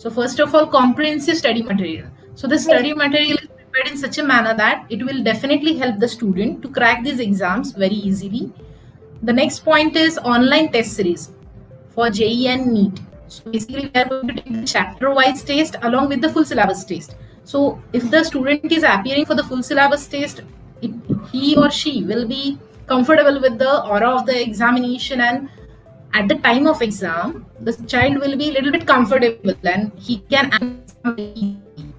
So first of all, comprehensive study material. So the study material is prepared in such a manner that it will definitely help the student to crack these exams very easily. The next point is online test series for JEE and NEET. So basically, we are going to take the chapter-wise test along with the full syllabus test. So if the student is appearing for the full syllabus test, he or she will be comfortable with the aura of the examination, and at the time of exam, the child will be a little bit comfortable and he can answer easily,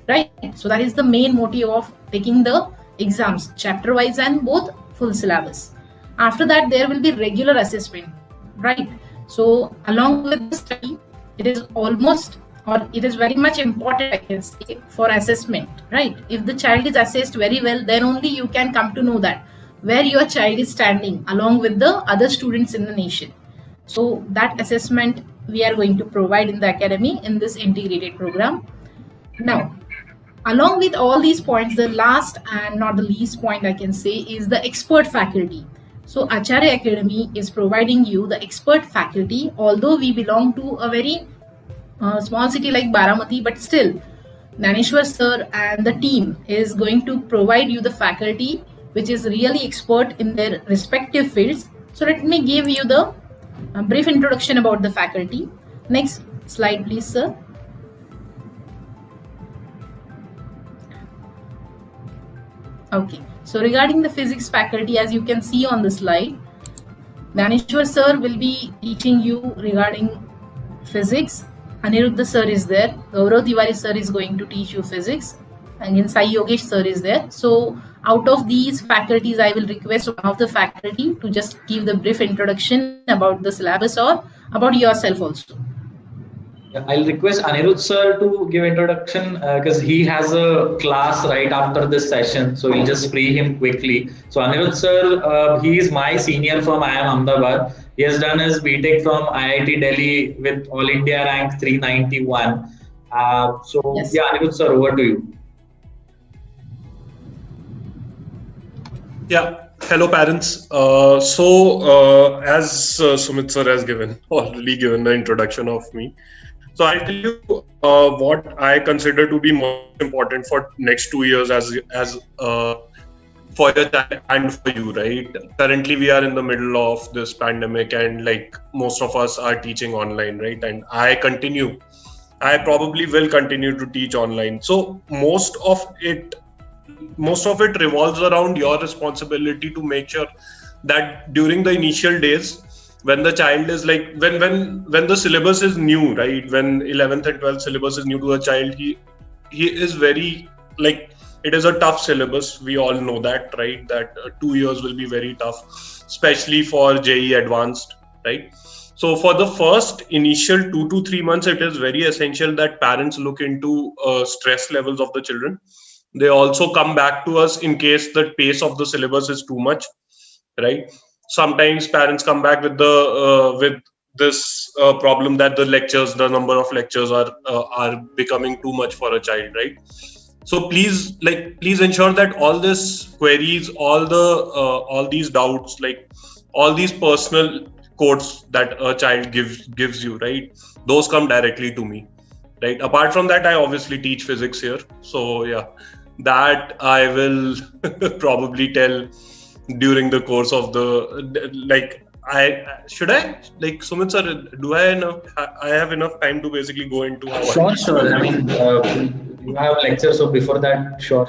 right? So that is the main motive of taking the exams, chapter-wise and both full syllabus. After that, there will be regular assessment, right? So along with the study, it is almost, or it is very much important, I can say, for assessment, right? If the child is assessed very well, then only you can come to know that where your child is standing along with the other students in the nation. So that assessment we are going to provide in the academy in this integrated program. Now, along with all these points, the last and not the least point I can say is the expert faculty. So Acharya Academy is providing you the expert faculty, although we belong to a very small city like Baramati, but still Naneshwar sir and the team is going to provide you the faculty which is really expert in their respective fields. So let me give you the brief introduction about the faculty. Next slide, please, sir. Okay, so regarding the physics faculty, as you can see on the slide, Daneshwar sir will be teaching you regarding physics. Aniruddha sir is there. Gaurav Tiwari sir is going to teach you physics. Again, Sai Yogesh sir is there. So out of these faculties, I will request one of the faculty to just give the brief introduction about the syllabus or about yourself also. I'll request Anirudh sir to give introduction because he has a class right after this session. So we'll just free him quickly. So Anirudh sir, he is my senior from IIM Ahmedabad. He has done his BTech from IIT Delhi with All India rank 391. Yes. Yeah, Anirudh sir, over to you. Yeah, hello parents. As Sumit sir has already given the introduction of me. So I'll tell you what I consider to be most important for next 2 years as for your child and for you, right? Currently, we are in the middle of this pandemic, and like most of us are teaching online, right? And I probably will continue to teach online. So most of it revolves around your responsibility to make sure that during the initial days, when the child is like, when the syllabus is new, right? When 11th and 12th syllabus is new to a child, he is very, like, it is a tough syllabus. We all know that, right? That 2 years will be very tough, especially for JEE Advanced, right? So for the first initial 2 to 3 months, it is very essential that parents look into stress levels of the children. They also come back to us in case the pace of the syllabus is too much, right? Sometimes parents come back with this problem that the number of lectures are becoming too much for a child, right? So please ensure that all these queries, all these doubts, like all these personal quotes that a child gives you, right? Those come directly to me, right? Apart from that, I obviously teach physics here, so yeah, that I will probably tell during the course of Sumit sir, do I have enough time to basically go into Sure. I mean, you have lectures, so before that, sure.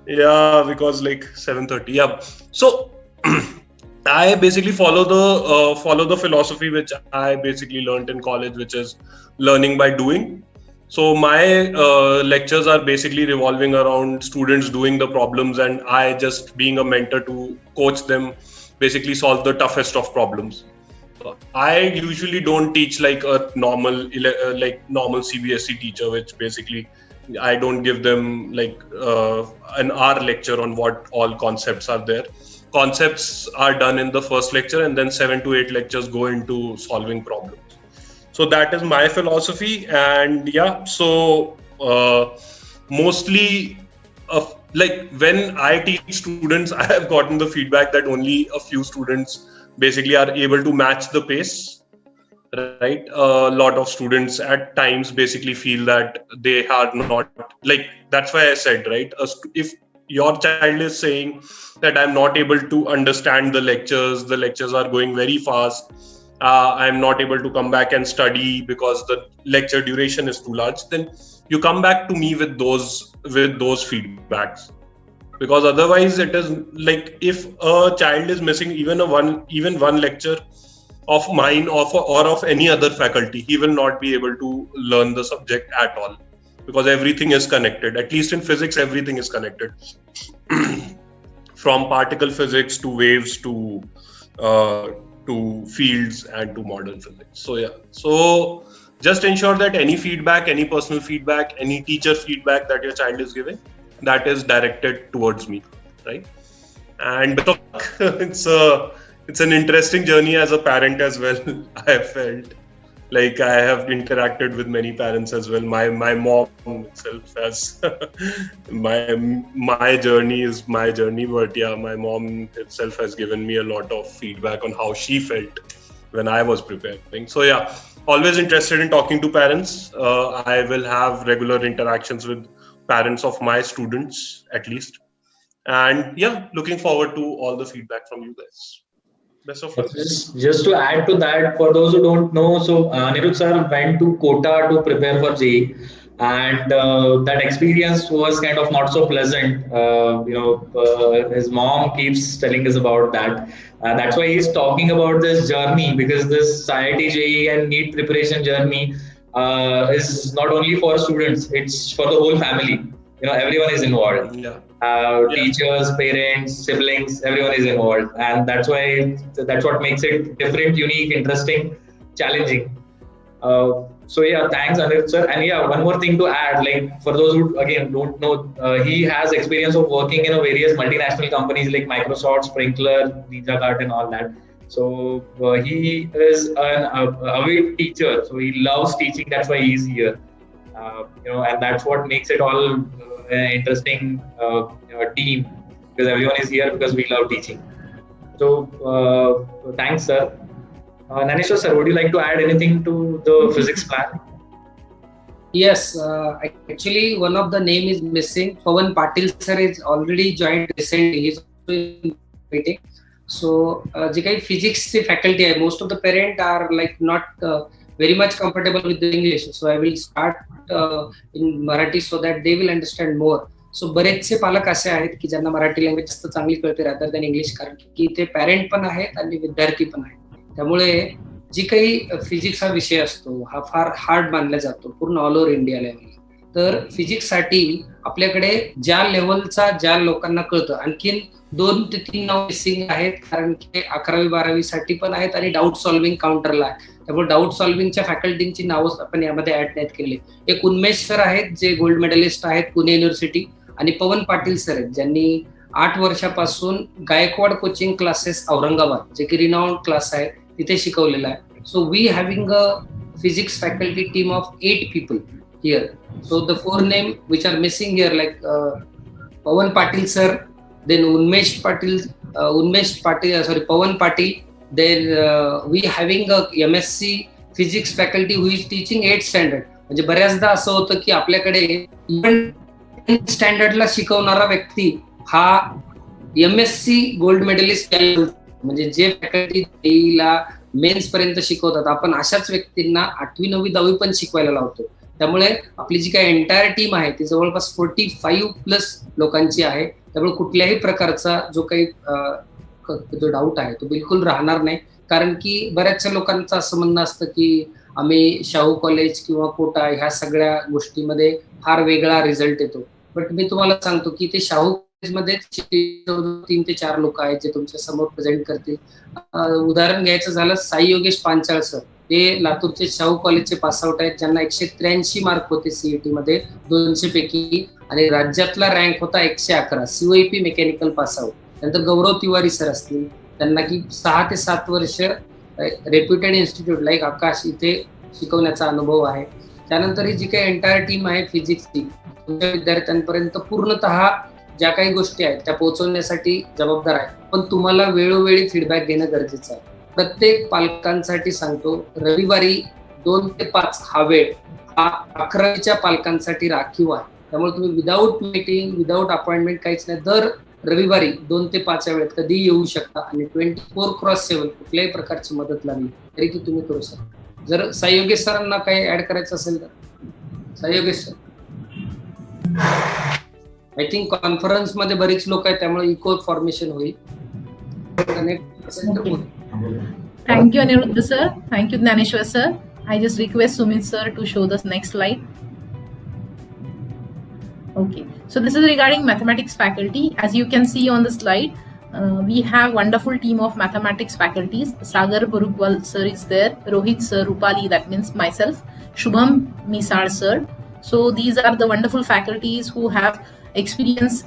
Yeah, because like 7:30. Yeah. So I basically follow the philosophy which I basically learned in college, which is learning by doing. So my lectures are basically revolving around students doing the problems, and I just being a mentor to coach them, basically solve the toughest of problems. I usually don't teach like a normal CBSE teacher, which basically I don't give them like an hour lecture on what all concepts are there. Concepts are done in the first lecture, and then 7 to 8 lectures go into solving problems. So that is my philosophy, and yeah, so mostly like when I teach students, I have gotten the feedback that only a few students basically are able to match the pace, right? A lot of students at times basically feel that they are not, like, that's why I said, right? If your child is saying that I'm not able to understand the lectures are going very fast, I'm not able to come back and study because the lecture duration is too large, then you come back to me with those feedbacks. Because otherwise it is like, if a child is missing even one lecture of mine or of any other faculty, he will not be able to learn the subject at all, because everything is connected. At least in physics, everything is connected. From particle physics to waves uh, to fields and to modern physics. So yeah, so just ensure that any feedback, any personal feedback, any teacher feedback that your child is giving, that is directed towards me, right? And best of luck. It's an interesting journey as a parent as well. I have felt like I have interacted with many parents as well. My mom itself has my journey is my journey, but yeah, my mom itself has given me a lot of feedback on how she felt when I was preparing. So yeah, always interested in talking to parents. I will have regular interactions with parents of my students at least. And yeah, looking forward to all the feedback from you guys. Best of luck. Just to add to that, for those who don't know, so Anirudh sir went to Kota to prepare for JEE, and that experience was kind of not so pleasant. His mom keeps telling us about that. That's why he's talking about this journey, because this IIT JEE and NEET preparation journey is not only for students; it's for the whole family. Everyone is involved. Yeah. Teachers, parents, siblings, everyone is involved, and that's what makes it different, unique, interesting, challenging. So yeah, thanks Anirudh sir. And yeah, one more thing to add, like for those who again don't know, he has experience of working in various multinational companies like Microsoft, Sprinkler, Ninja Cart, and all that. So he is an avid teacher, so he loves teaching. That's why he's here. And that's what makes it all an interesting team, because everyone is here because we love teaching. So thanks, sir. Naneshwar sir, would you like to add anything to the physics plan? Yes, actually one of the name is missing. Pawan Patil sir is already joined recently. He's also in meeting. So जे काही physics ची faculty आहे, most of the parent are like not very much comfortable with the English. So I will start in Marathi so that they will understand more. सो बरेचसे पालक असे आहेत की ज्यांना Marathi language जास्त चांगली कळते रादर दॅन इंग्लिश, कारण की ते पॅरेंट पण आहेत आणि विद्यार्थी पण आहेत. त्यामुळे जी काही फिजिक्स हा विषय असतो हा फार हार्ड मानला जातो पूर्ण ऑल ओव्हर इंडिया लेवलला. तर फिजिक्ससाठी आपल्याकडे ज्या लेवलचा ज्या लोकांना कळतं, आणखीन 2 ते 3 नाव मिसिंग आहेत, कारण की 11वी-12वी साठी पण आहेत आणि डाऊट सॉल्व्हिंग काउंटरला आहे. त्यामुळे डाऊट सॉल्व्हिंगच्या फॅकल्टींची नावं आपण यामध्ये ऍड नाहीत केली. एक उन्मेष सर आहेत जे गोल्ड मेडलिस्ट आहेत पुणे युनिव्हर्सिटी, आणि पवन पाटील सर आहेत ज्यांनी 8 वर्षापासून गायकवाड कोचिंग क्लासेस औरंगाबाद, जे की रिनाउंड क्लास आहे, तिथे शिकवलेला आहे. So we having a physics faculty team of 8 people here. So the 4 name which are missing here like Pawan Patil sir, then Pawan Patil, then we having a MSc physics faculty who is teaching 8th standard. म्हणजे बऱ्याचदा असं होतं की आपल्याकडे even स्टँडर्डला शिकवणारा व्यक्ती हा MSc gold medallist, म्हणजे जे faculty जेईला mains पर्यंत शिकवतात आपण अशाच व्यक्तींना 8वी 9वी 10वी पण शिकवायला लावतो. त्यामुळे आपली जी काही एंटायर टीम आहे ती जवळपास 45+ लोकांची आहे. त्यामुळे कुठल्याही प्रकारचा जो काही जो डाऊट आहे तो बिलकुल राहणार नाही, कारण की बऱ्याचशा लोकांचं असं म्हणणं असतं की आम्ही शाहू कॉलेज किंवा कोटा ह्या सगळ्या गोष्टीमध्ये फार वेगळा रिझल्ट येतो. बट मी तुम्हाला सांगतो की ते शाहू कॉलेजमध्ये 3 ते 4 लोक आहेत जे तुमच्या समोर प्रेझेंट करतील. उदाहरण घ्यायचं झालं साई योगेश पांचाळ सर, ते लातूरचे शाहू कॉलेजचे पासआउट आहेत, ज्यांना 183 मार्क होते सीईटी मध्ये 200 पैकी, आणि राज्यातला रँक होता 111, COEP मेकॅनिकल पासआउट. नंतर गौरव तिवारी सर असतील, त्यांना की 6 ते 7 वर्ष रेप्युटेड इन्स्टिट्यूट लाईक आकाश इथे शिकवण्याचा अनुभव आहे. त्यानंतर ही जी काही एंटायर टीम आहे फिजिक्सची तुमच्या विद्यार्थ्यांपर्यंत पूर्णतः ज्या काही गोष्टी आहेत त्या पोहोचवण्यासाठी जबाबदार आहे. पण तुम्हाला वेळोवेळी फीडबॅक घेणं गरजेचं आहे. प्रत्येक पालकांसाठी सांगतो, रविवारी 2 ते 5 हा वेळ हा 11वीच्या पालकांसाठी राखीव आहे. त्यामुळे तुम्ही विदाऊट मीटिंग, विदाऊट अपॉइंटमेंट काहीच नाही, दर रविवारी 2 ते 5 या वेळेत कधीही येऊ शकता आणि 24/7 कुठल्याही प्रकारची मदत लागली तरी ती तुम्ही करू शकता. जर साई योगेश सरांना काही ऍड करायचं असेल तर Sai Yogesh sir. I think conference मध्ये बरीच लोक आहेत, त्यामुळे इको फॉर्मेशन होईल. Thank you, Aniruddha sir. Thank you, Dnyaneshwar sir. I just request Sumit sir to show the next slide. Okay, so this is regarding mathematics faculty. As you can see on the slide, we have wonderful team of mathematics faculties. Sagar Burukwal sir is there, Rohit sir, Rupali, that means myself, Shubham Misal sir. So these are the wonderful faculties who have experience.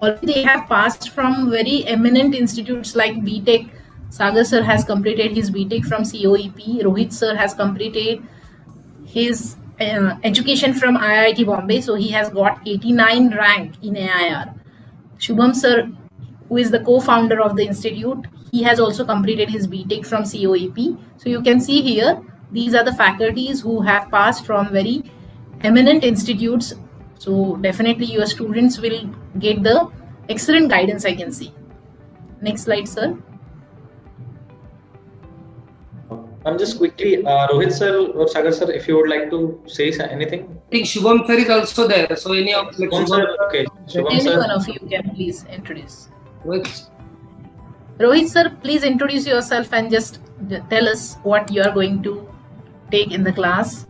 Already they have passed from very eminent institutes like BTech. Sagar sir has completed his BTech from COEP. Rohit sir has completed his education from IIT Bombay, so he has got 89 rank in AIR. Shubham sir, who is the co-founder of the institute, he has also completed his BTech from COEP. So you can see here, these are the faculties who have passed from very eminent institutes. So definitely your students will get the excellent guidance, I can see. Next slide, sir. I'm just quickly, Rohit sir or Sagar sir, if you would like to say anything. I think Shubham sir is also there. So any of Shubham sir, okay. Shubham Any sir. one of you can please introduce. Rohit. Rohit sir, please introduce yourself and just tell us what you are going to take in the class.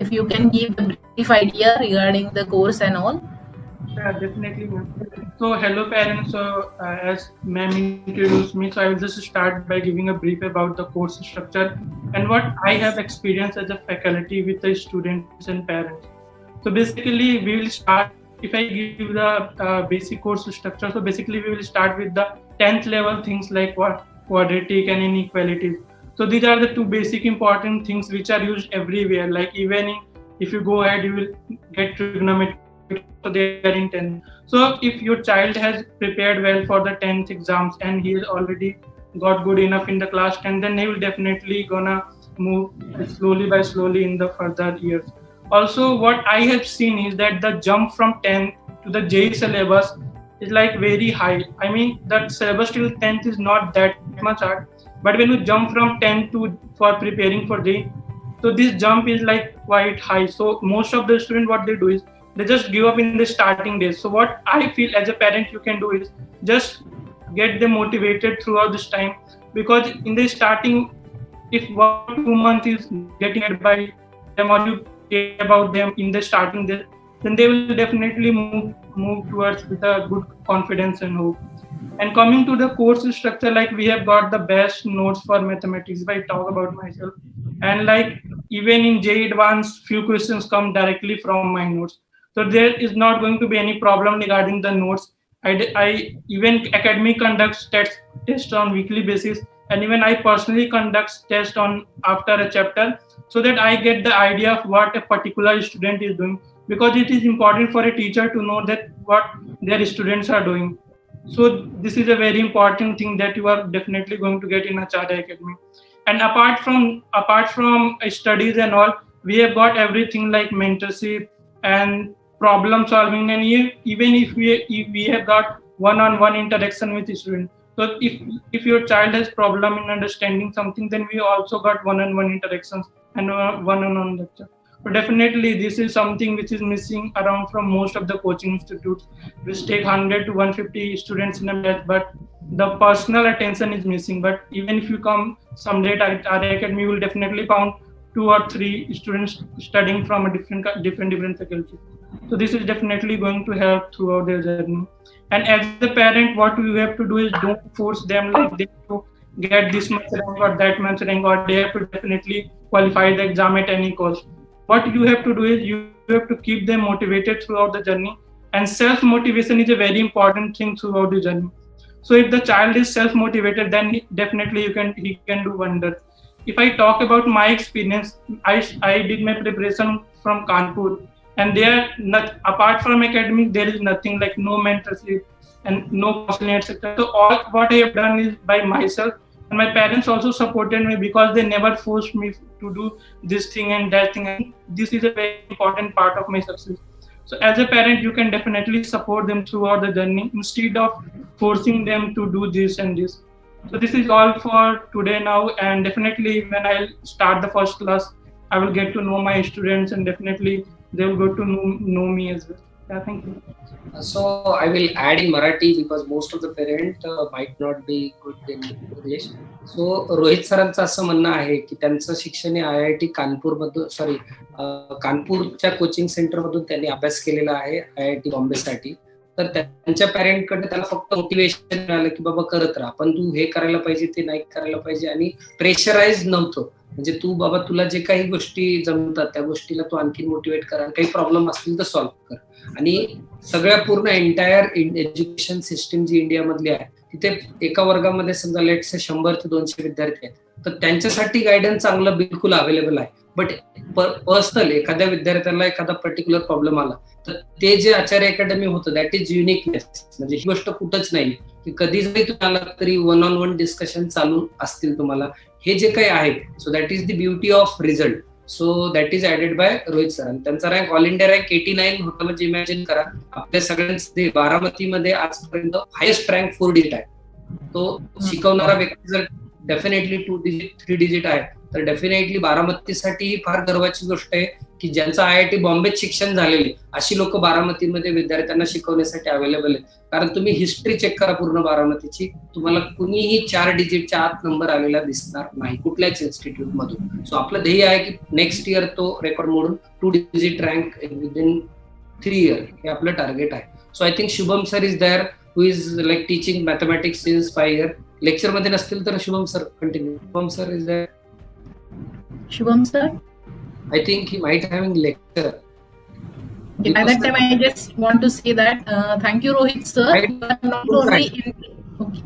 If you can give a brief idea regarding the course and all. Yeah, definitely. So hello parents. So as ma'am introduced me, so I will just start by giving a brief about the course structure and what I have experienced as a faculty with the students and parents. So basically we will start, if I give the basic course structure, so basically we will start with the 10th level things like what quadratic and inequalities. So these are the two basic important things which are used everywhere, like even if you go ahead you will get trigonometry. So they are in 10th. So if your child has prepared well for the 10th exams and he has already got good enough in the class 10, then he will definitely gonna move slowly in the further years. Also, what I have seen is that the jump from 10th to the JEE syllabus is like very high. I mean, that syllabus till 10th is not that much hard, but when you jump from 10th to for preparing for JEE, so this jump is like quite high. So most of the students, what they do is they just give up in the starting days. So what I feel as a parent you can do is just get them motivated throughout this time, because in the starting, if 1-2 months is getting ahead by them or you care about them in the starting days, then they will definitely move towards with a good confidence and hope. And coming to the course structure, like we have got the best notes for mathematics, if I talk about myself, and like even in JEE Advanced, few questions come directly from my notes. So there is not going to be any problem regarding the notes. I even academy conducts tests on weekly basis, and even I personally conduct tests on after a chapter, so that I get the idea of what a particular student is doing, because it is important for a teacher to know that what their students are doing. So this is a very important thing that you are definitely going to get in Acharya Academy. And apart from studies and all, we have got everything like mentorship and problem solving, and even if we have got one-on-one interaction with the student. So if your child has problem in understanding something, then we also got one-on-one interactions and one-on-one lecture. But definitely this is something which is missing around from most of the coaching institutes, which take 100 to 150 students in a batch, but the personal attention is missing. But even if you come someday at our academy, you will definitely found 2 or 3 students studying from a different faculty. So this is definitely going to help throughout their journey. And as a parent, what you have to do is don't force them like they have to get this much rank or that much rank, or they have to definitely qualify the exam at any cost. What you have to do is you have to keep them motivated throughout the journey, and self-motivation is a very important thing throughout the journey. So if the child is self-motivated, then definitely he can do wonders. If I talk about my experience, I did my preparation from Kanpur, and there, apart from academic, there is nothing like no mentorship and no counseling, etc. So all what I have done is by myself, And my parents also supported me because they never forced me to do this thing and that thing. And this is a very important part of my success. So as a parent, you can definitely support them throughout the journey instead of forcing them to do this and this. So this is all for today now, and definitely when I start the first class, I will get to know my students, and definitely they will get to know me as well. Yeah, thank you. So I will add in Marathi because most of the parent might not be good in English. So Rohit सरांचं असं म्हणणं आहे की त्यांचं शिक्षण IIT Kanpur मधून कानपूरच्या coaching centre मधून त्यांनी अभ्यास केलेला आहे IIT बॉम्बेसाठी. तर त्यांच्या पॅरेंटकडे त्याला फक्त मोटिवेशन मिळालं की बाबा करत राहा, पण तू हे करायला पाहिजे ते नाही करायला पाहिजे, आणि प्रेशराइज नव्हतं. म्हणजे तू बाबा तुला जे काही गोष्टी जमतात त्या गोष्टीला तू आणखी मोटिवेट करा, काही प्रॉब्लेम असतील तर सॉल्व्ह कर. आणि सगळ्या पूर्ण एंटायर एज्युकेशन सिस्टीम जी इंडियामधली आहे तिथे एका वर्गामध्ये समजा लेट्स 100 ते 200 विद्यार्थी आहेत, तर त्यांच्यासाठी गायडन्स चांगलं बिलकुल अवेलेबल आहे. बट पर्सनल एखाद्या विद्यार्थ्याला एखादा पर्टिक्युलर प्रॉब्लेम आला तर ते जे आचार्य अकॅडमी होतं दॅट इज युनिकनेस. म्हणजे ही गोष्ट कुठंच नाही की कधी जरी तुम्हाला तरी 1-on-1 डिस्कशन चालू असतील तुम्हाला, हे जे काही आहे. So that is the beauty of result. So that is added by Rohit sir. त्यांचा रँक ऑल इंडिया रँक 89 होता. म्हणजे इमॅजिन करा आपल्या सगळ्यांचे बारामतीमध्ये आजपर्यंत हायेस्ट रँक 4 डिजिट आहे. तो शिकवणारा व्यक्ती जर डेफिनेटली 2 डिजिट 3 डिजिट आहे तर डेफिनेटली बारामतीसाठी ही फार गर्वाची गोष्ट आहे की ज्यांचं IIT बॉम्बेत शिक्षण झालेले अशी लोक बारामतीमध्ये विद्यार्थ्यांना शिकवण्यासाठी अवेलेबल आहेत. कारण तुम्ही हिस्ट्री चेक करा पूर्ण बारामतीची, तुम्हाला कुणीही 4 डिजिटच्या आत नंबर आलेला दिसणार नाही कुठल्याच इन्स्टिट्यूट मधून. सो आपलं ध्येय आहे की नेक्स्ट इयर तो रेकॉर्ड मोडून 2 डिजिट रँक विदिन 3 इयर हे आपलं टार्गेट आहे. So I think Shubham sir is there who is like teaching mathematics since 5 year. Lecture मध्ये नसतील तर Shubham sir continue. Shubham sir is there. Shubham sir? I think he might having lecture. Okay, by that time, I just want to say that thank you, Rohit sir. You are not only in... Okay.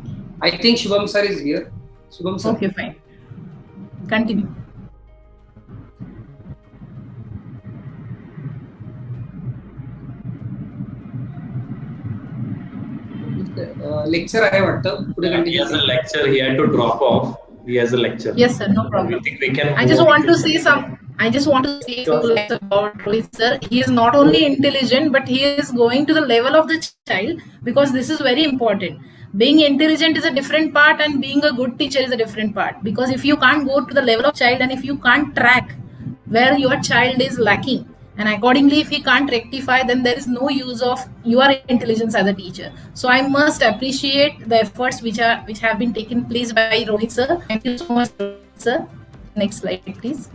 I think Shubham sir is here. Shubham sir. Okay, fine. Continue. Lecture आहे वाटतं. पुढे He continue. has a lecture. He had to drop off. He has a lecture. Yes, sir. No I problem. think we can. I just want to say about Rohit sir. He is not only intelligent, but he is going to the level of the child, because this is very important. Being intelligent is a different part, and being a good teacher is a different part. Because if you can't go to the level of child, and if you can't track where your child is lacking, and accordingly if he can't rectify, then there is no use of your intelligence as a teacher. So I must appreciate the efforts which have been taken place by Rohit sir. Thank you so much, Rohit sir. Next slide, please.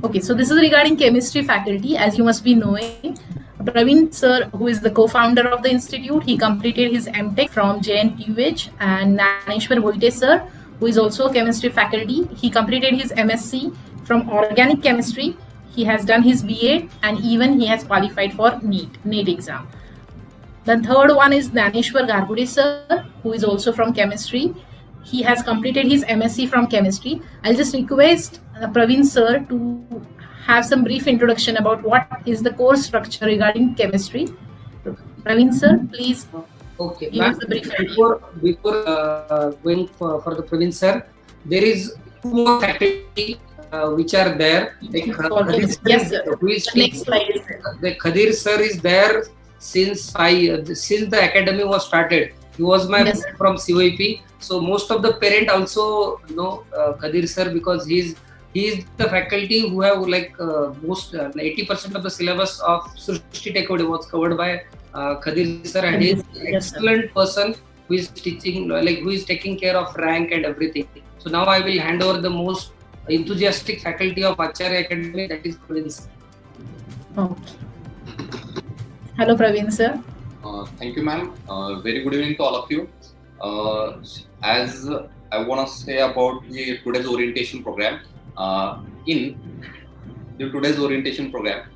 Okay, so this is regarding chemistry faculty. As you must be knowing, Praveen sir, who is the co-founder of the institute, he completed his MTech from JNTUH, and Naneshwar Voite sir, who is also a chemistry faculty, he completed his MSc from organic chemistry. He has done his BA, and even he has qualified for NEET exam. The third one is Naneshwar Gargude sir, who is also from chemistry. He has completed his MSc from chemistry. I'll just request Praveen sir to have some brief introduction about what is the course structure regarding chemistry. Praveen sir, please. Okay. Give us a brief Before going for the Praveen sir, there is 2 more faculty which are there. Like Yes, sir. Who is The next slide. The Khadir sir is there since the academy was started. He was my Yes. friend from COEP. So most of the parent also know Khadir sir because he is the faculty who have like most 80% of the syllabus of Srushti Tekode was covered by Khadir sir, and he is an excellent person who is teaching, like who is taking care of rank and everything. So now I will hand over the most enthusiastic faculty of Acharya Academy, that is Praveen sir. Okay. Hello, Praveen sir. Thank you, ma'am. Very good evening to all of you. As I want to say about the today's orientation program, in the today's orientation program,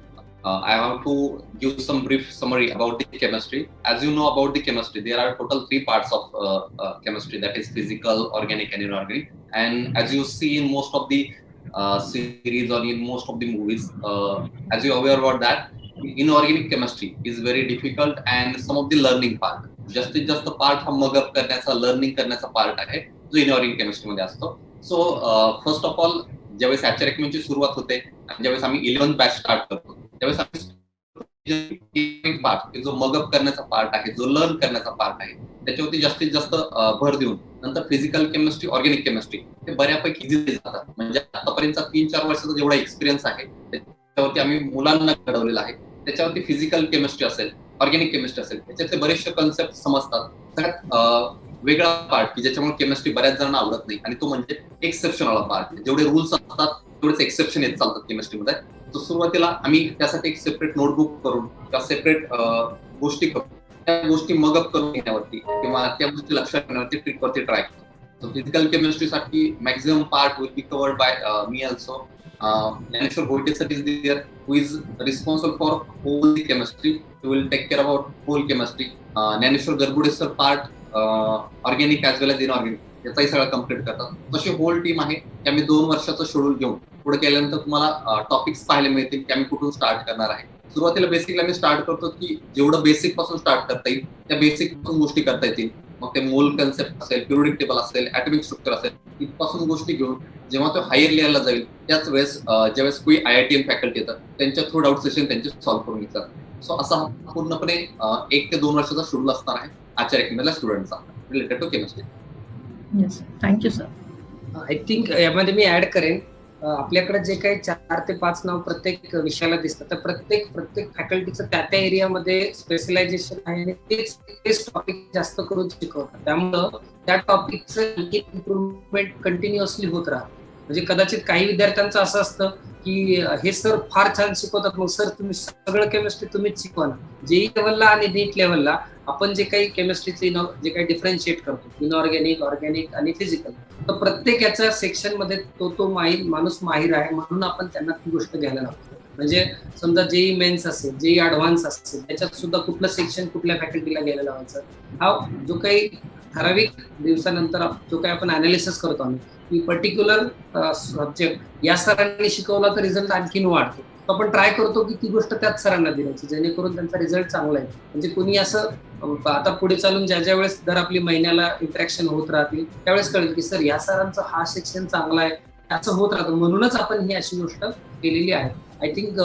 I have to give some brief summary about the chemistry. As you know about the chemistry, there are total 3 parts of chemistry, that is physical, organic and inorganic. And as you see in most of the series or in most of the movies, as you are aware about that, inorganic chemistry is very difficult and some of the learning part. जास्तीत जास्त part हा mug up करण्याचा, learning करण्याचा part आहे, जो inorganic केमिस्ट्रीमध्ये असतो. So first of all ज्यावेळेस ची सुरुवात होते आणि ज्यावेळेस आम्ही 11th बॅच स्टार्ट करतो, त्यावेळेस आम्ही पार्ट, जो मगअप करण्याचा पार्ट आहे, जो लर्न करण्याचा पार्ट आहे, त्याच्यावरती जास्तीत जास्त भर देऊन नंतर फिजिकल केमिस्ट्री, ऑर्गॅनिक केमिस्ट्री हे बऱ्यापैकी इझिली जातात. म्हणजे आतापर्यंतचा 3-4 वर्षाचा जेवढा एक्सपिरियन्स आहे त्याच्यावरती आम्ही मुलांना घडवलेला आहे. त्याच्यावरती फिजिकल केमिस्ट्री असेल, ऑर्गॅनिक केमिस्ट्री असेल, त्याच्यातले बरेचसे कन्सेप्ट समजतात. सगळ्यात वेगळा पार्ट की ज्याच्यामुळे केमिस्ट्री बऱ्याच जणांना आवडत नाही आणि तो म्हणजे एक्सेप्शनल पार्ट. जेवढे रूल्स असतात तेवढेच एक्सेप्शन येत चालतात केमिस्ट्रीमध्ये. तर सुरुवातीला आम्ही त्यासाठी एक सेपरेट नोटबुक करून किंवा सेपरेट गोष्टी करून त्या गोष्टी मगअप करून घेण्यावरती किंवा त्या गोष्टी लक्षात ठेवण्यावरती ट्रिकवरती ट्राय करतो. फिजिकल केमिस्ट्रीसाठी maximum part will be covered by me also. Gnaneshwar Goite sir is there, who is responsible for whole chemistry. He will take care about whole chemistry. Gnaneshwar Garbude sir part organic as well as inorganic याचाही सगळं complete करतात. तशी whole team आहे की आम्ही 2 वर्षाचं schedule घेऊन पुढे केल्यानंतर तुम्हाला टॉपिक्स पाहायला मिळतील की आम्ही कुठून स्टार्ट करणार आहे. सुरुवातीला बेसिकली आम्ही स्टार्ट करतो की जेवढं बेसिक पासून स्टार्ट करता येईल त्या बेसिक पासून गोष्टी करता येतील. मग ते मोल कन्सेप्ट असेल, पिरियोडिक टेबल असेल, ॲटॉमिक स्ट्रक्चर असेल, इथपासून गोष्टी घेऊन जेव्हा तो हायर लेवलला जाईल त्याच वेळेस ज्यावेळेस कोणी IITM फॅकल्टी येतात त्यांच्या थ्रू डाऊट सेशन त्यांचे सॉल्व्ह करून घेतात. सो असा पूर्णपणे 1 ते 2 वर्षाचा शेड्यूल असणार आहे आचार्य स्टुडंटचा related to chemistry. Yes, thank you sir. I think यामध्ये मी ऍड करेन, आपल्याकडे जे काही 4 ते 5 नाव प्रत्येक विषयाला दिसतात, तर प्रत्येक फॅकल्टीचं त्या एरियामध्ये स्पेशलायझेशन आहे आणि तेच टॉपिक जास्त करून शिकवतात. त्यामुळं त्या टॉपिकचं इम्प्रुव्हमेंट कंटिन्युअसली होत राहतं. म्हणजे कदाचित काही विद्यार्थ्यांचं असं असतं की हे सर फार छान शिकवतात, मग सर तुम्ही सगळं केमिस्ट्री तुम्हीच शिकवा ना. जेई लेवलला आणि नीट लेवलला आपण जे काही केमिस्ट्रीचे जे काही डिफरन्शिएट करतो, इनऑर्गॅनिक, ऑर्गॅनिक आणि फिजिकल, तर प्रत्येक याच्या सेक्शन मध्ये तो माणूस माहीर आहे म्हणून आपण त्यांना ती गोष्ट घ्यायला लागतो. म्हणजे समजा जेई मेन्स असेल, जेई ऍडव्हान्स असेल, त्याच्यात सुद्धा कुठलं सेक्शन कुठल्या फॅकल्टीला घ्यायला लावायचं, हा जो काही ठराविक दिवसानंतर जो काही आपण अनालिसिस करतो आम्ही की पर्टिक्युलर सब्जेक्ट या सरांनी शिकवला तर रिझल्ट आणखीन वाढतो. आपण ट्राय करतो की ती गोष्ट त्याच सरांना द्यायची जेणेकरून त्यांचा रिझल्ट चांगला आहे. म्हणजे कोणी असं आता पुढे चालून ज्या वेळेस जर आपली महिन्याला इंटरॅक्शन होत राहतील त्यावेळेस कळेल की सर या सरांचं हा सेक्शन चांगला आहे, असं होत राहतं. म्हणूनच आपण ही अशी गोष्ट केलेली आहे. I think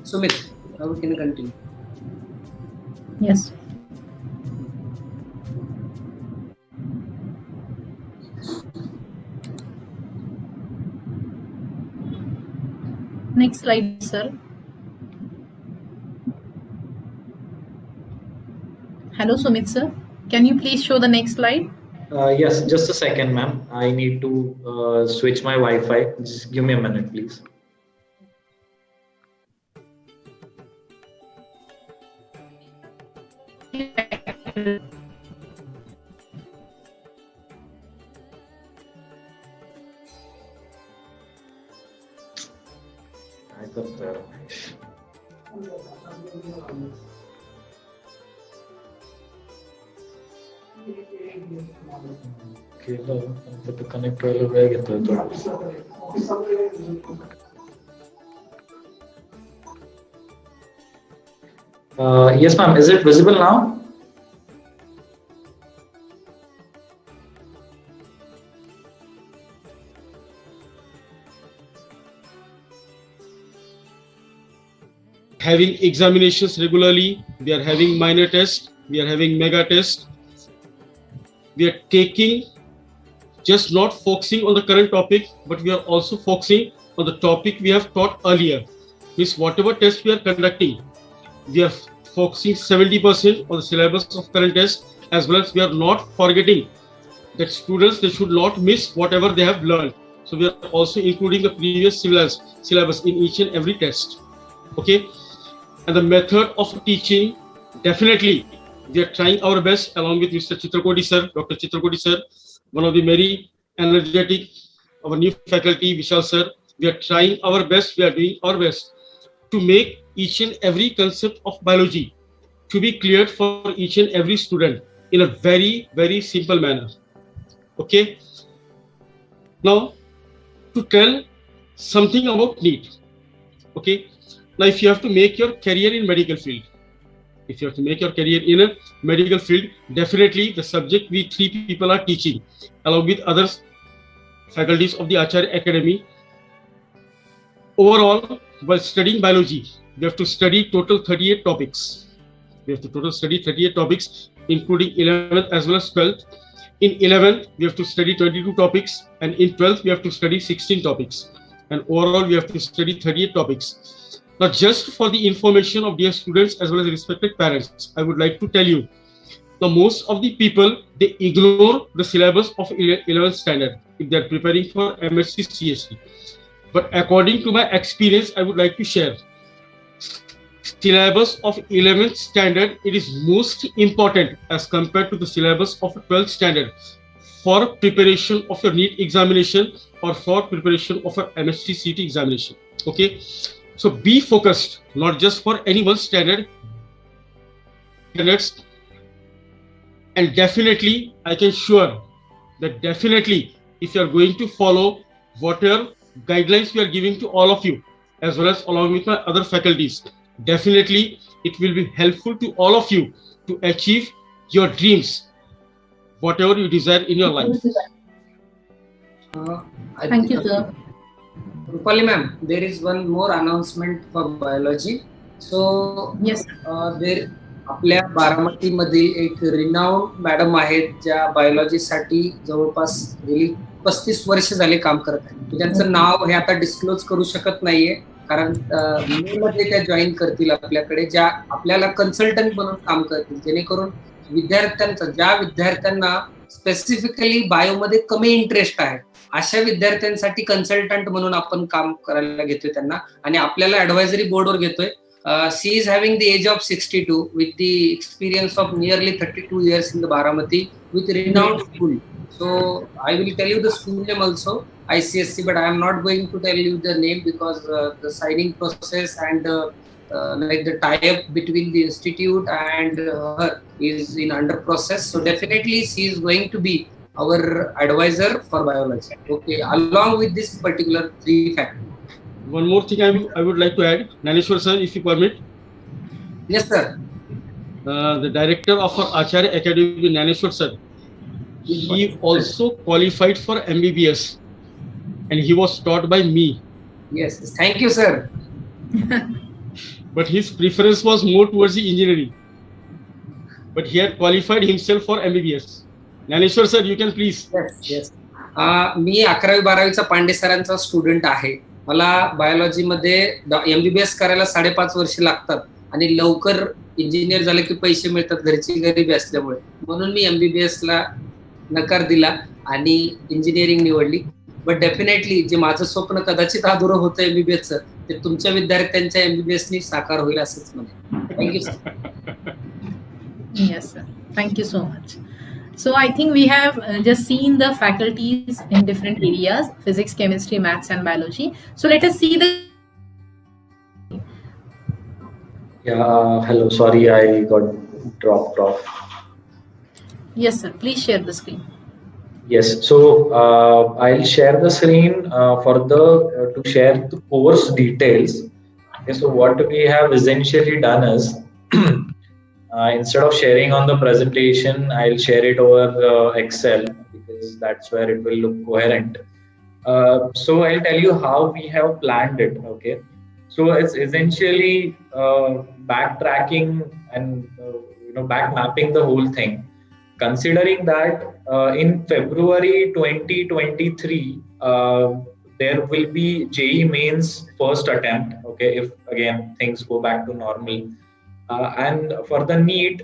Sumit can continue. Yes. Next slide, sir. Hello, Sumit sir. Can you please show the next slide? Yes, just a second, ma'am. I need to switch my Wi-Fi. Just give me a minute, please. Connect व्हायला वेळ घेतोय थोडा. Yes, ma'am. Is it visible now? Having examinations regularly, we are having minor tests, we are having mega tests. We are taking, just not focusing on the current topic, but we are also focusing on the topic we have taught earlier. Means whatever test we are conducting, we are focusing 70% on the syllabus of current test, as well as we are not forgetting that students, they should not miss whatever they have learned. So we are also including the previous syllabus in each and every test. Okay. And the method of teaching, definitely we are trying our best along with Mr. Chitrakoti sir, Dr. Chitrakoti sir, one of the very energetic, our new faculty, Vishal sir. We are trying our best, we are doing our best to make each and every concept of biology to be cleared for each and every student in a very, very simple manner. Okay. Now, to tell something about NEET. Okay. Now, if you have to make your career in medical field, if you have to make your career in a medical field, definitely the subject we 3 people are teaching, along with other faculties of the Acharya Academy. Overall, while studying biology, we have to study total 38 topics. We have to total study 38 topics, including 11th as well as 12th. In 11th, we have to study 22 topics, and in 12th, we have to study 16 topics. And overall, we have to study 38 topics. Now, just for the information of dear students as well as respected parents, I would like to tell you, now most of the people, they ignore the syllabus of 11th standard if they are preparing for MSc CST. But according to my experience, I would like to share, syllabus of 11th standard, it is most important as compared to the syllabus of 12th standard for preparation of your NEET examination or for preparation of an MSc CT examination. Okay, so be focused, not just for any one standard, standards, and definitely I can sure that definitely if you are going to follow whatever guidelines we are giving to all of you, as well as along with my other faculties, definitely it will be helpful to all of you to achieve your dreams, whatever you desire in your life. Thank you, sir. Rupali ma'am, there is one more announcement for biology. So Yes. there आपल्या बारामतीमधील एक renowned madam आहेत ज्या बायोलॉजीसाठी जवळपास गेली 35 वर्ष झाले काम करत आहेत. त्यांचं नाव हे आता डिस्क्लोज करू शकत नाहीये कारण मे मध्ये त्या जॉईन करतील आपल्याकडे, ज्या आपल्याला कन्सल्टंट म्हणून काम करतील, जेणेकरून ज्या विद्यार्थ्यांना स्पेसिफिकली बायोमध्ये कमी इंटरेस्ट आहे अशा विद्यार्थ्यांसाठी कन्सल्टंट म्हणून आपण काम करायला घेतोय त्यांना, आणि आपल्याला ऍडवायझरी बोर्डवर घेतोय. She is having the age of 62 with the experience of nearly 32 years in the Baramati with renowned school. So I will tell you the school name also, ICSC, but I am not going to tell you the name because the signing process and like the tie-up between the institute and her is in under process. So definitely she is going to be our advisor for biology. Okay, along with this particular 3 factors. One more thing I would like to add, Naneshwar sir, if you permit. Yes, sir. The director of our Acharya Academy, Naneshwar sir, he also qualified for MBBS, and he was taught by me. Yes, thank you, sir. But his preference was more towards the engineering. But he had qualified himself for MBBS. Naneshwar sir, you can please. Yes. मी 11वी 12वीचा पांडे सरांचा student आहे. मला बायोलॉजीमध्ये MBBS करायला 5.5 वर्ष लागतात आणि लवकर engineer झाले की पैसे मिळतात घरची गरिबी असल्यामुळे, म्हणून मी MBBS ला नकार दिला आणि इंजिनिअरिंग निवडली. बट डेफिनेटली जे माझं स्वप्न कदाचित अधुरं होतं MBBSचं, ते तुमच्या विद्यार्थ्यांच्या MBBSनी साकार होईल असंच म्हणेन. Thank you sir. Yes, sir. Thank you so much. So I think we have just seen the faculties in different areas: physics, chemistry, maths, and biology. So let us see the. Yeah, hello. Sorry, I got dropped off. Yes, sir. Please share the screen. Yes, so I'll share the screen to share the course details. Okay, so what we have essentially done is instead of sharing on the presentation, I'll share it over Excel because that's where it will look coherent. So I'll tell you how we have planned it. Okay, so it's essentially backtracking and back mapping the whole thing. Considering that in February 2023, there will be JEE mains first attempt. Okay, if again things go back to normal. And for the NEET,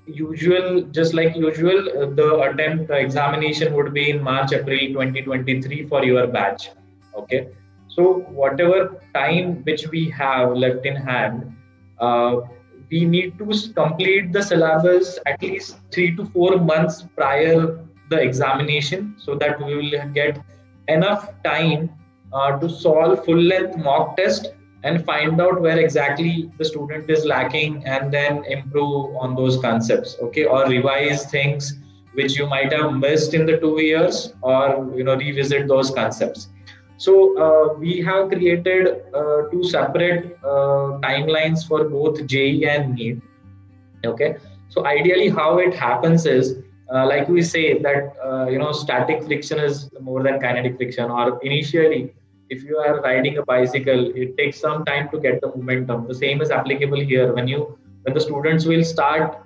just like usual, the examination would be in March, April 2023 for your batch. Okay, so whatever time which we have left in hand, we need to complete the syllabus at least 3 to 4 months prior the examination, so that we will get enough time to solve full-length mock test and find out where exactly the student is lacking and then improve on those concepts, okay, or revise things which you might have missed in the 2 years, or revisit those concepts. So we have created 2 separate timelines for both JEE and NEET. Okay, so ideally how it happens is, like we say that static friction is more than kinetic friction, or initially if you are riding a bicycle, it takes some time to get the momentum. The same is applicable here. When the students will start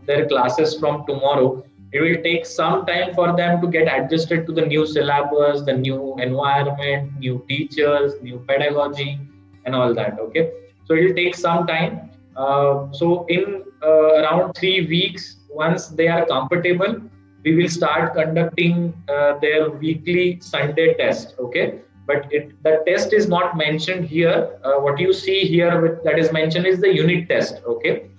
their classes from tomorrow, it will take some time for them to get adjusted to the new syllabus, the new environment, new teachers, new pedagogy, and all that. Okay, so it will take some time. So in around 3 weeks, once they are comfortable, we will start conducting their weekly Sunday test. Okay, but the test is not mentioned here. What you see here that is mentioned is the unit test. Okay,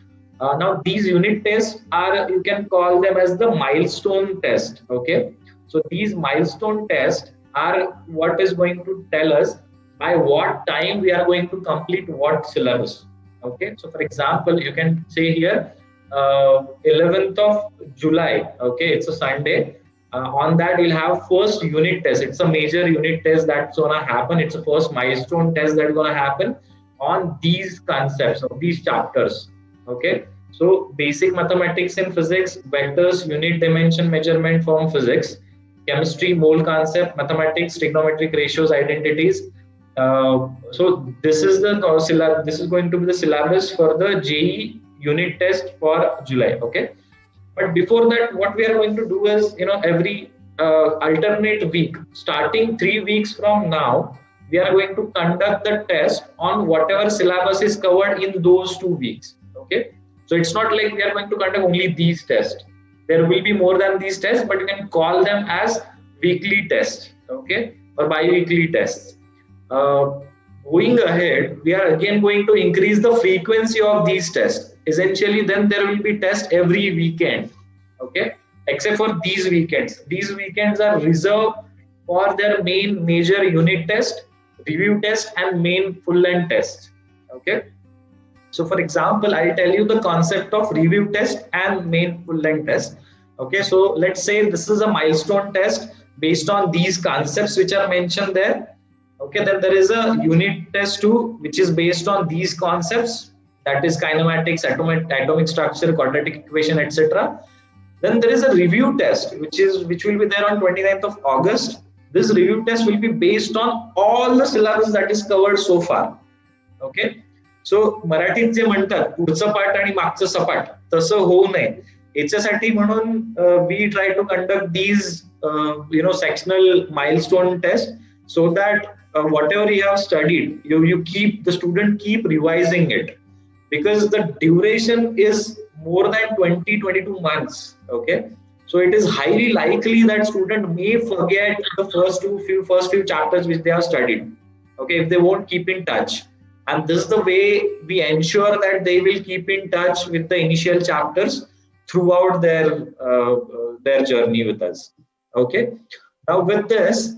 now these unit tests are, you can call them as the milestone test. Okay, so these milestone tests are what is going to tell us by what time we are going to complete what syllabus. Okay, so for example, you can say here 11th of July. Okay, it's a Sunday. On that, we'll have first unit test. It's a major unit test that's gonna happen. It's a first milestone test that's gonna happen on these concepts of these chapters. Okay, so basic mathematics and physics, vectors, unit dimension measurement from physics, chemistry, mole concept, mathematics, trigonometric ratios, identities. So this is the syllabus. This is going to be the syllabus for the JEE unit test for July. Okay, but before that, what we are going to do is, every alternate week, starting 3 weeks from now, we are going to conduct the test on whatever syllabus is covered in those 2 weeks. Okay, so it's not like we are going to conduct only these tests. There will be more than these tests, but you can call them as weekly tests. Okay, or bi-weekly tests. Going ahead, we are again going to increase the frequency of these tests. Essentially, then there will be tests every weekend. Okay, except for these weekends. These weekends are reserved for their main major unit test, review test, and main full-length test. Okay, so for example, I'll tell you the concept of review test and main full-length test. Okay, so let's say this is a milestone test based on these concepts which are mentioned there. Okay, then there is a unit test too, which is based on these concepts, that is kinematics, atomic structure, quadratic equation, etc. Then there is a review test, which will be there on 29th of August. This review test will be based on all the syllabus that is covered so far. Okay, so मराठीत जे म्हणतात पुढचं पाठ आणि मागचं सपाट, तसं होऊ नये याच्यासाठी म्हणून we try to conduct these sectional milestone tests, so that whatever you have studied, the student keep revising it, because the duration is more than 22 months. Okay, so it is highly likely that student may forget the first few chapters which they have studied. Okay, if they won't keep in touch, and this is the way we ensure that they will keep in touch with the initial chapters throughout their journey with us. Okay, now with this,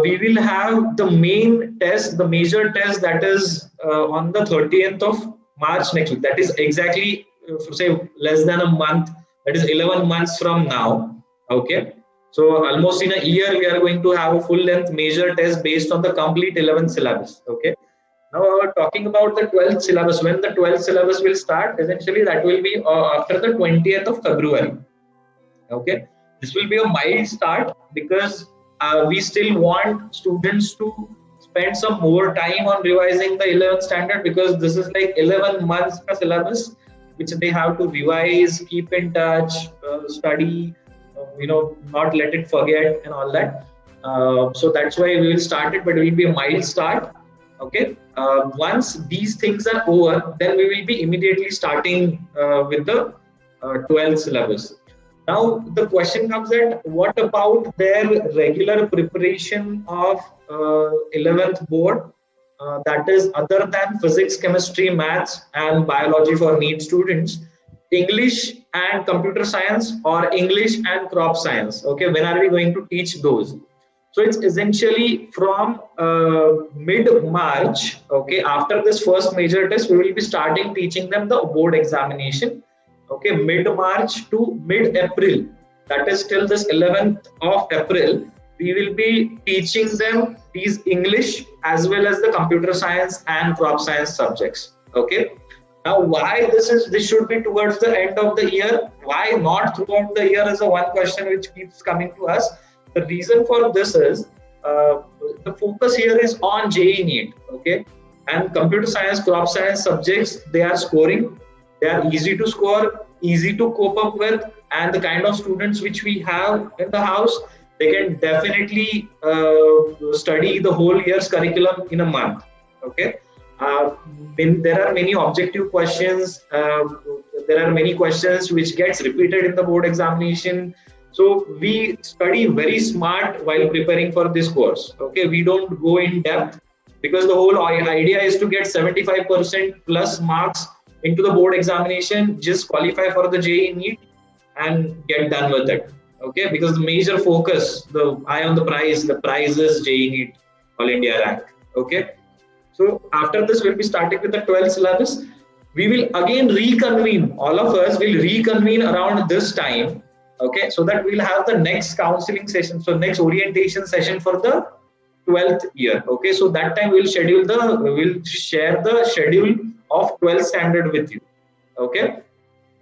we will have the main test, the major test, that is on the 30th of March next week. That is exactly, say, less than a month. That is 11 months from now. Okay, so almost in a year, we are going to have a full-length major test based on the complete 11th syllabus. Okay, now we're talking about the 12th syllabus. When the 12th syllabus will start, essentially that will be after the 20th of February. Okay, this will be a mild start because we still want students to spend some more time on revising the 11th standard, because this is like 11 months ka syllabus which they have to revise, keep in touch, study, not let it forget and all that. So that's why we will start it, but it will be a mild start. Okay, once these things are over, then we will be immediately starting with the 12th syllabus. Now the question comes that what about their regular preparation of 11th board, that is other than physics, chemistry, maths and biology for NEET students, English and computer science or English and crop science. Okay, when are we going to teach those? So it's essentially from mid-March. Okay, after this first major test, we will be starting teaching them the board examination. Okay, mid-March to mid-April, that is till this 11th of April, we will be teaching them these English as well as the computer science and crop science subjects. Okay, Now, why this should be towards the end of the year? Why not throughout the year is a one question which keeps coming to us. The reason for this is the focus here is on JEE NEET, okay? And computer science, crop science subjects, they are scoring. They are easy to score, easy to cope up with, and the kind of students which we have in the house, they can definitely study the whole year's curriculum in a month, okay? There are many objective questions. There are many questions which gets repeated in the board examination. So we study very smart while preparing for this course. Okay, we don't go in depth because the whole idea is to get 75% plus marks into the board examination, just qualify for the JEE NEET and get done with it. Okay, because the major focus, the eye on the prize is JEE NEET All India rank. Okay. So after this, we'll be starting with the 12th syllabus. We will again reconvene, all of us will reconvene around this time, okay, so that we'll have the next counseling session, so next orientation session for the 12th year, okay. So that time we'll share the schedule of 12th standard with you, okay.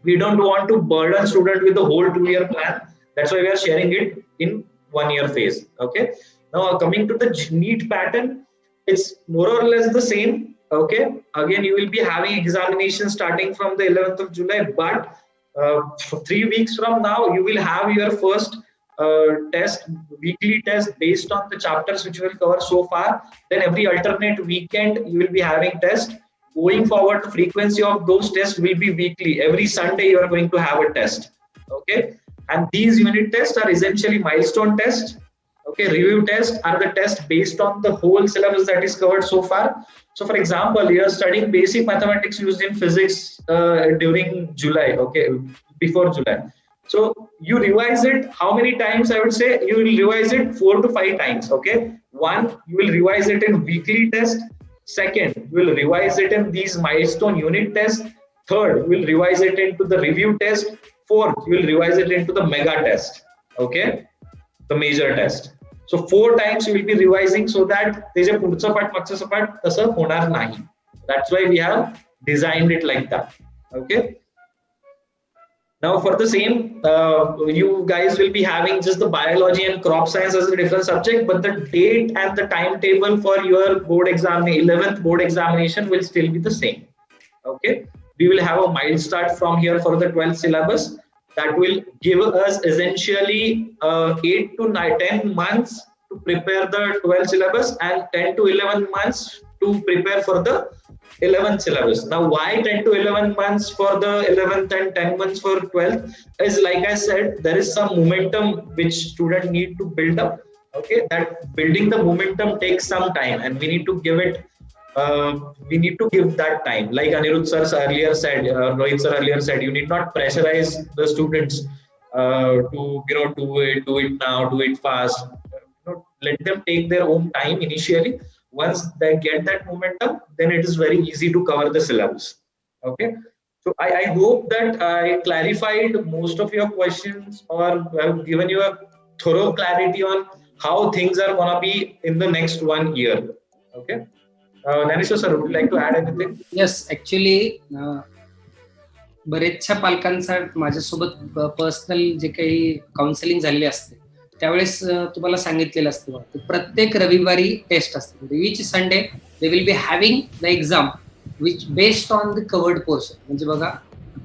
We don't want to burden student with the whole 2-year plan. That's why we are sharing it in 1-year phase, okay. Now coming to the NEET pattern, it's more or less the same, okay. Again, you will be having examination starting from the 11th of July, but 3 weeks from now, you will have your first weekly test based on the chapters which we will cover so far. Then every alternate weekend, you will be having test. Going forward, the frequency of those tests will be weekly. Every Sunday, you are going to have a test, okay. And these unit tests are essentially milestone tests. Okay, review tests are the tests based on the whole syllabus that is covered so far. So for example, you are studying basic mathematics used in physics during July, okay, before July. So you revise it how many times? I would say you will revise it 4 to 5 times, okay. One, you will revise it in weekly test. Second, you will revise it in these milestone unit tests. Third, you will revise it into the review test. Fourth, you will revise it into the mega test, okay, the major test. So 4 times you will be revising so that त्याच्या पुढचं पाठ मागचं पाठ तसं होणार नाही. That's why we have designed it like that. Okay. Now for the same, you guys will be having just the biology and crop science as a different subject, but the date and the timetable for your board exam, 11th board examination will still be the same. Okay. We will have a mild start from here for the 12th syllabus. That will give us essentially 8 to 10 months to prepare the 12th syllabus and 10 to 11 months to prepare for the 11th syllabus. Now, why 10 to 11 months for the 11th and 10 months for 12th is, like I said, there is some momentum which students need to build up. Okay, that building the momentum takes some time, and we need to give it. We need to give that time. Like Anirudh sir earlier said, Rohit sir earlier said, you need not pressurize the students to do it now, do it fast. Let them take their own time initially. Once they get that momentum, then it is very easy to cover the syllabus. Okay. So I hope that I clarified most of your questions, or have given you a thorough clarity on how things are gonna be in the next 1 year. Okay. Nanisha sir, would you like to add anything? Yes, actually, बरेचशा पालकांचा माझ्यासोबत personal जे काही counselling झालेली असते त्यावेळेस तुम्हाला सांगितलेलं असतं की प्रत्येक रविवारी टेस्ट असते. Each Sunday they will be having the exam which based on the covered portion. म्हणजे बघा,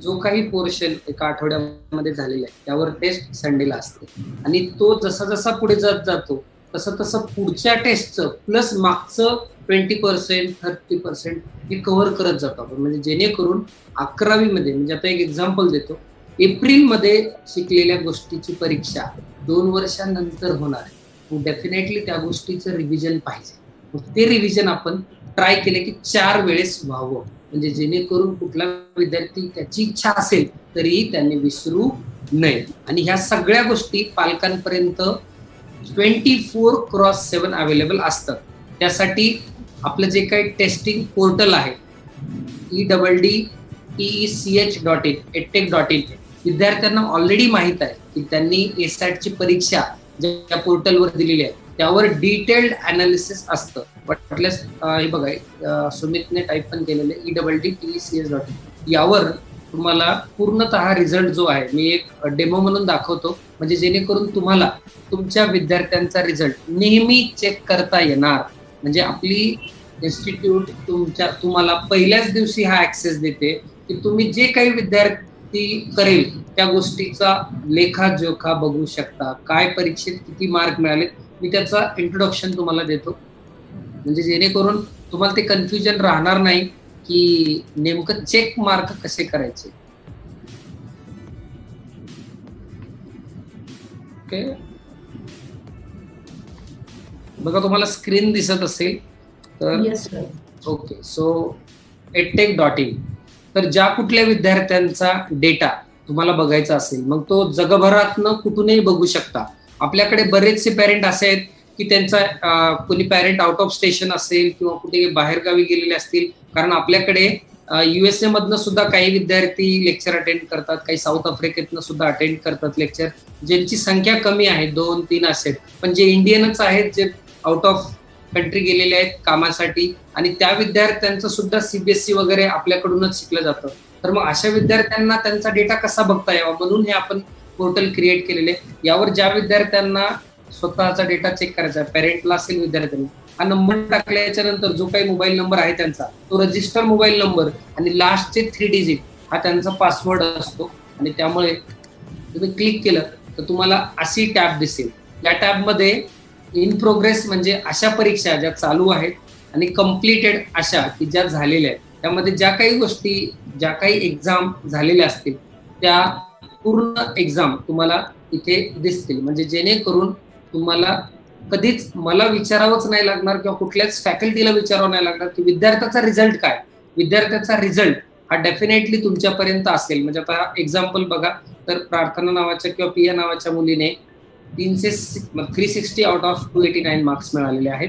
जो काही पोर्शन एका आठवड्यामध्ये झालेला आहे त्यावर टेस्ट संडेला असते, आणि तो जसा जसा पुढे जात जातो तसं तसं पुढच्या टेस्टचं प्लस मागचं 20%, 30% हे कव्हर करत जातो आपण. म्हणजे जेणेकरून 11वी मध्ये, म्हणजे आता एक एक्झाम्पल देतो, एप्रिलमध्ये शिकलेल्या गोष्टीची परीक्षा 2 वर्षांनंतर होणार आहे. मग डेफिनेटली त्या गोष्टीचं रिव्हिजन पाहिजे. मग ते रिव्हिजन आपण ट्राय केले की 4 वेळेस व्हावं, म्हणजे जेणेकरून कुठला विद्यार्थी त्याची इच्छा असेल तरीही त्यांनी विसरू नये. आणि ह्या सगळ्या गोष्टी पालकांपर्यंत 24/7 अवेलेबल असतात. त्यासाठी आपलं जे काही टेस्टिंग पोर्टल आहे EDDTECH.in, edtech.in, विद्यार्थ्यांना ऑलरेडी माहित आहे की त्यांनी एसॅटची परीक्षा ज्या पोर्टलवर दिलेली आहे त्यावर डिटेल्ड अनालिसिस असतं. वाटल्यास हे बघा, सुमितने टाईप पण केलेलं आहे EDDTECH.in. यावर तुम्हाला पूर्णतः रिझल्ट जो आहे मी एक डेमो म्हणून दाखवतो, म्हणजे जेणेकरून तुम्हाला तुमच्या विद्यार्थ्यांचा रिझल्ट नेहमी चेक करता येणार. म्हणजे आपली इन्स्टिट्यूट तुम्हाला पहिल्याच दिवशी हा ऍक्सेस देते की तुम्ही जे काही विद्यार्थी करेल त्या गोष्टीचा लेखाजोखा बघू शकता. काय परीक्षेत किती मार्क मिळाले मी त्याचा इंट्रोडक्शन तुम्हाला देतो, म्हणजे जेणेकरून तुम्हाला ते कन्फ्युजन राहणार नाही की नेमकं चेक मार्क कसे करायचे. ओके, बघा तुम्हाला स्क्रीन दिसत असेल तर. Yes, sir. ओके, सो edtech.in. तर ज्या कुठल्या विद्यार्थ्यांचा डेटा तुम्हाला बघायचा असेल मग तो जगभरातनं कुठूनही बघू शकता. आपल्याकडे बरेचसे पॅरेंट असे आहेत की त्यांचा कोणी पॅरेंट आउट ऑफ स्टेशन असेल किंवा कुठे बाहेरगावी गेलेले असतील, कारण आपल्याकडे USA मधनं सुद्धा काही विद्यार्थी लेक्चर अटेंड करतात, काही साऊथ आफ्रिकेतनं सुद्धा अटेंड करतात लेक्चर, ज्यांची संख्या कमी आहे, 2-3 असेल, पण जे इंडियनच आहेत जे आउट ऑफ कंट्री गेलेले आहेत कामासाठी, आणि त्या विद्यार्थ्यांचं सुद्धा CBSE वगैरे आपल्याकडूनच शिकलं जातं. तर मग अशा विद्यार्थ्यांना त्यांचा डेटा कसा बघता यावा म्हणून हे आपण पोर्टल क्रिएट केलेले. यावर ज्या विद्यार्थ्यांना स्वतःचा डेटा चेक करायचा आहे, पेरेंटला असेल विद्यार्थ्यांनी, हा नंबर टाकल्याच्या नंतर जो काही मोबाईल नंबर आहे त्यांचा तो रजिस्टर मोबाईल नंबर आणि लास्टचे 3 डिजिट हा त्यांचा पासवर्ड असतो. आणि त्यामुळे तुम्ही क्लिक केलं तर तुम्हाला अशी टॅब दिसेल. या टॅबमध्ये इन प्रोग्रेस म्हणजे अशा परीक्षा ज्या चालू आहेत आणि कम्प्लिटेड अशा की ज्या झालेल्या आहेत. त्यामध्ये ज्या काही गोष्टी, ज्या काही एक्झाम झालेल्या असतील त्या पूर्ण एक्झाम तुम्हाला इथे दिसतील, म्हणजे जेणेकरून तुम्हाला कधीच मला विचारावंच नाही लागणार किंवा कुठल्याच फॅकल्टीला विचारावं नाही लागणार की विद्यार्थ्याचा रिझल्ट काय. विद्यार्थ्याचा रिझल्ट हा डेफिनेटली तुमच्यापर्यंत असेल. म्हणजे आता एक्झाम्पल बघा, तर प्रार्थना नावाच्या किंवा पिया नावाच्या मुलीने 360 आउट ऑफ 289 मार्क्स मिळालेले आहेत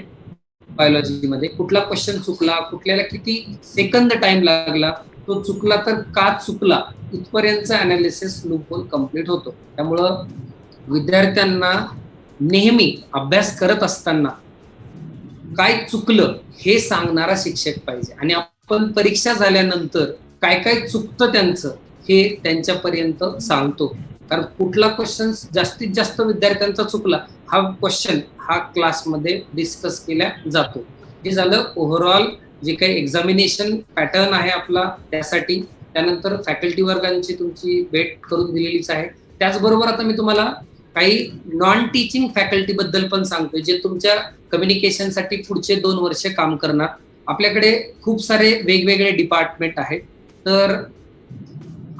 बायोलॉजीमध्ये. कुठला क्वेश्चन चुकला, कुठल्याला किती सेकंद टाइम लागला, तो चुकला तर का चुकला, इथपर्यंतचा अनालिसिस लूपहोल कम्प्लीट होतो. त्यामुळं विद्यार्थ्यांना नेहमी अभ्यास करत असताना काय चुकलं हे सांगणारा शिक्षक पाहिजे, आणि आपण परीक्षा झाल्यानंतर काय काय चुकतं त्यांचं हे त्यांच्यापर्यंत सांगतो. कारण कुठला क्वेश्चन जास्तीत जास्त विद्यार्थ्यांचा चुकला हा क्वेश्चन हा क्लासमध्ये डिस्कस केला जातो. हे झालं ओव्हरऑल जे काही एक्झामिनेशन पॅटर्न आहे आपला त्यासाठी. त्यानंतर फॅकल्टी वर्गांची तुमची भेट करून दिलेलीच आहे. त्याचबरोबर आता मी तुम्हाला काही नॉन टीचिंग फॅकल्टी बद्दल पण सांगतोय जे तुमच्या कम्युनिकेशनसाठी पुढचे 2 वर्ष काम करणार. आपल्याकडे खूप सारे वेगवेगळे डिपार्टमेंट आहेत, तर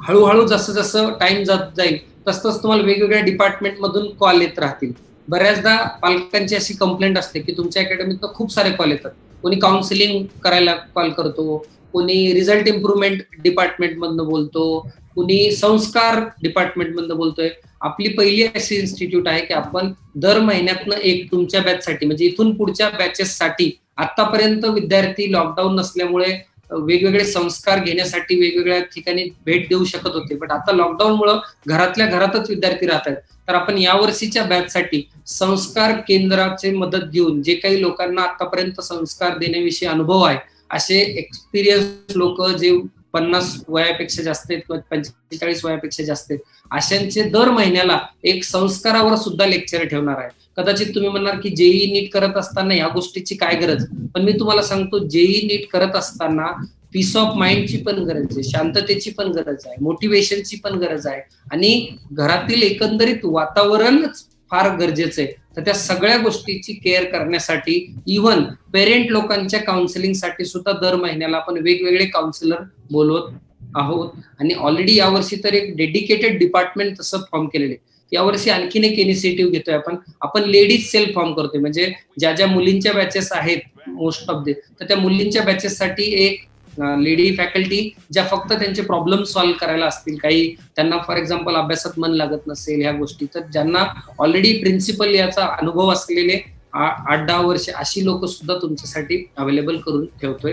हळूहळू जसं जसं टाइम जात जाईल तसंच तुम्हाला वेगवेगळ्या डिपार्टमेंट मधून कॉल येत राहतील. बऱ्याचदा पालकांची अशी कंप्लेंट असते की तुमच्या अकॅडमीत खूप सारे कॉल येतात. कोणी काउन्सिलिंग करायला कॉल करतो, कोणी रिझल्ट इम्प्रुव्हमेंट डिपार्टमेंट मधनं बोलतो, कुणी संस्कार डिपार्टमेंट मधनं बोलतोय. आपली पहिली अशी इन्स्टिट्यूट आहे की आपण दर महिन्यातनं एक तुमच्या बॅचसाठी म्हणजे इथून पुढच्या बॅचेससाठी, आतापर्यंत विद्यार्थी लॉकडाऊन नसल्यामुळे वेगवेगळे संस्कार घेण्यासाठी वेगवेगळ्या ठिकाणी भेट देऊ शकत होते, पण आता लॉकडाऊनमुळे घरातल्या घरातच विद्यार्थी राहत आहेत. तर आपण यावर्षीच्या बॅचसाठी संस्कार केंद्राचे मदत घेऊन जे काही लोकांना आतापर्यंत संस्कार देण्याविषयी अनुभव आहे असे एक्सपिरियन्स लोक जे 50 वयापेक्षा जास्त आहेत किंवा 45 वयापेक्षा जास्त आहेत अशांचे दर महिन्याला एक संस्कारावर सुद्धा लेक्चर ठेवणार आहे. कदाचित तुम्ही म्हणणार की जेई नीट करत असताना या गोष्टीची काय गरज, पण मी तुम्हाला सांगतो जेई नीट करत असताना पीस ऑफ माइंडची पण गरज आहे, शांततेची पण गरज आहे, मोटिवेशनची पण गरज आहे, आणि घरातील एकंदरीत वातावरणच फार गरजेचं आहे. तर त्या सगळ्या गोष्टीची केअर करण्यासाठी इव्हन पेरेंट लोकांच्या काउन्सिलिंगसाठी सुद्धा दर महिन्याला आपण वेगवेगळे काउन्सिलर बोलवत आहोत. आणि ऑलरेडी यावर्षी तर एक डेडिकेटेड डिपार्टमेंट तसं फॉर्म केलेले. यावर्षी आणखीन एक इनिशिएटिव्ह घेतोय आपण लेडीज सेल फॉर्म करतोय. म्हणजे ज्या ज्या मुलींच्या बॅचेस आहेत मोस्ट ऑफ तर त्या मुलींच्या बॅचेससाठी एक लेडी फॅकल्टी ज्या फक्त त्यांचे प्रॉब्लेम सॉल्व्ह करायला असतील, काही त्यांना फॉर एक्झाम्पल अभ्यासात मन लागत नसेल ह्या गोष्टी, तर ज्यांना ऑलरेडी प्रिन्सिपल याचा अनुभव असलेले 8-10 वर्ष अशी लोक सुद्धा तुमच्यासाठी अवेलेबल करून ठेवतोय.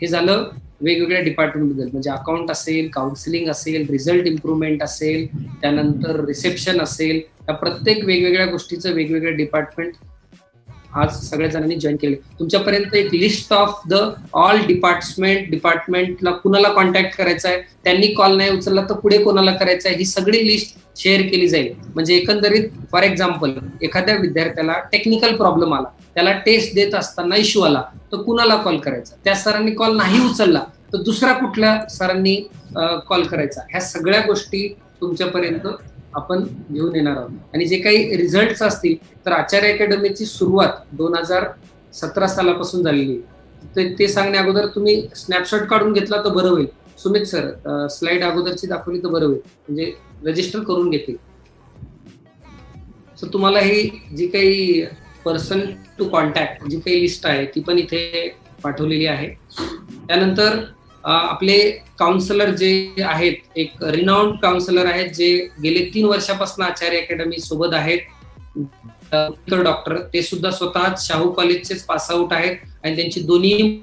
हे झालं वेगवेगळ्या डिपार्टमेंट बद्दल, म्हणजे अकाउंट असेल, काउन्सिलिंग असेल, रिझल्ट इम्प्रुव्हमेंट असेल, त्यानंतर रिसेप्शन असेल, या प्रत्येक वेगवेगळ्या गोष्टीचं वेगवेगळ्या डिपार्टमेंट आज सगळ्या जणांनी जॉईन केले. तुमच्यापर्यंत एक लिस्ट ऑफ द ऑल डिपार्टमेंटला कुणाला कॉन्टॅक्ट करायचा आहे, त्यांनी कॉल नाही उचलला तर पुढे कोणाला करायचं आहे, ही सगळी लिस्ट शेअर केली जाईल. म्हणजे एकंदरीत फॉर एक्झाम्पल एखाद्या विद्यार्थ्याला टेक्निकल प्रॉब्लेम आला, त्याला टेस्ट देत असताना इश्यू आला, तर कुणाला कॉल करायचा, त्या सरांनी कॉल नाही उचलला तर दुसऱ्या कुठल्या सरांनी कॉल करायचा. ह्या सगळ्या गोष्टी तुमच्यापर्यंत आपण घेऊन येणार आहोत. आणि जे काही रिझल्ट असतील तर आचार्य अकॅडमीची सुरुवात 2017 सालापासून झालेली आहे. ते सांगण्या अगोदर तुम्ही स्नॅपशॉट काढून घेतला तर बरं होईल. सुमित सर स्लाइड अगोदरची दाखवली तर बरं होईल, म्हणजे रजिस्टर करून घेतील. सो तुम्हाला ही जी काही पर्सन टू कॉन्टॅक्ट जी काही लिस्ट आहे ती पण इथे पाठवलेली आहे. त्यानंतर आपले काउन्सिलर जे आहेत, एक रिनाउंड काउन्सिलर आहेत जे गेले 3 वर्षापासून आचार्य अकॅडमी सोबत आहेत, डॉक्टर, ते सुद्धा स्वतः शाहू कॉलेजचेच पास आउट आहेत आणि त्यांची दोन्ही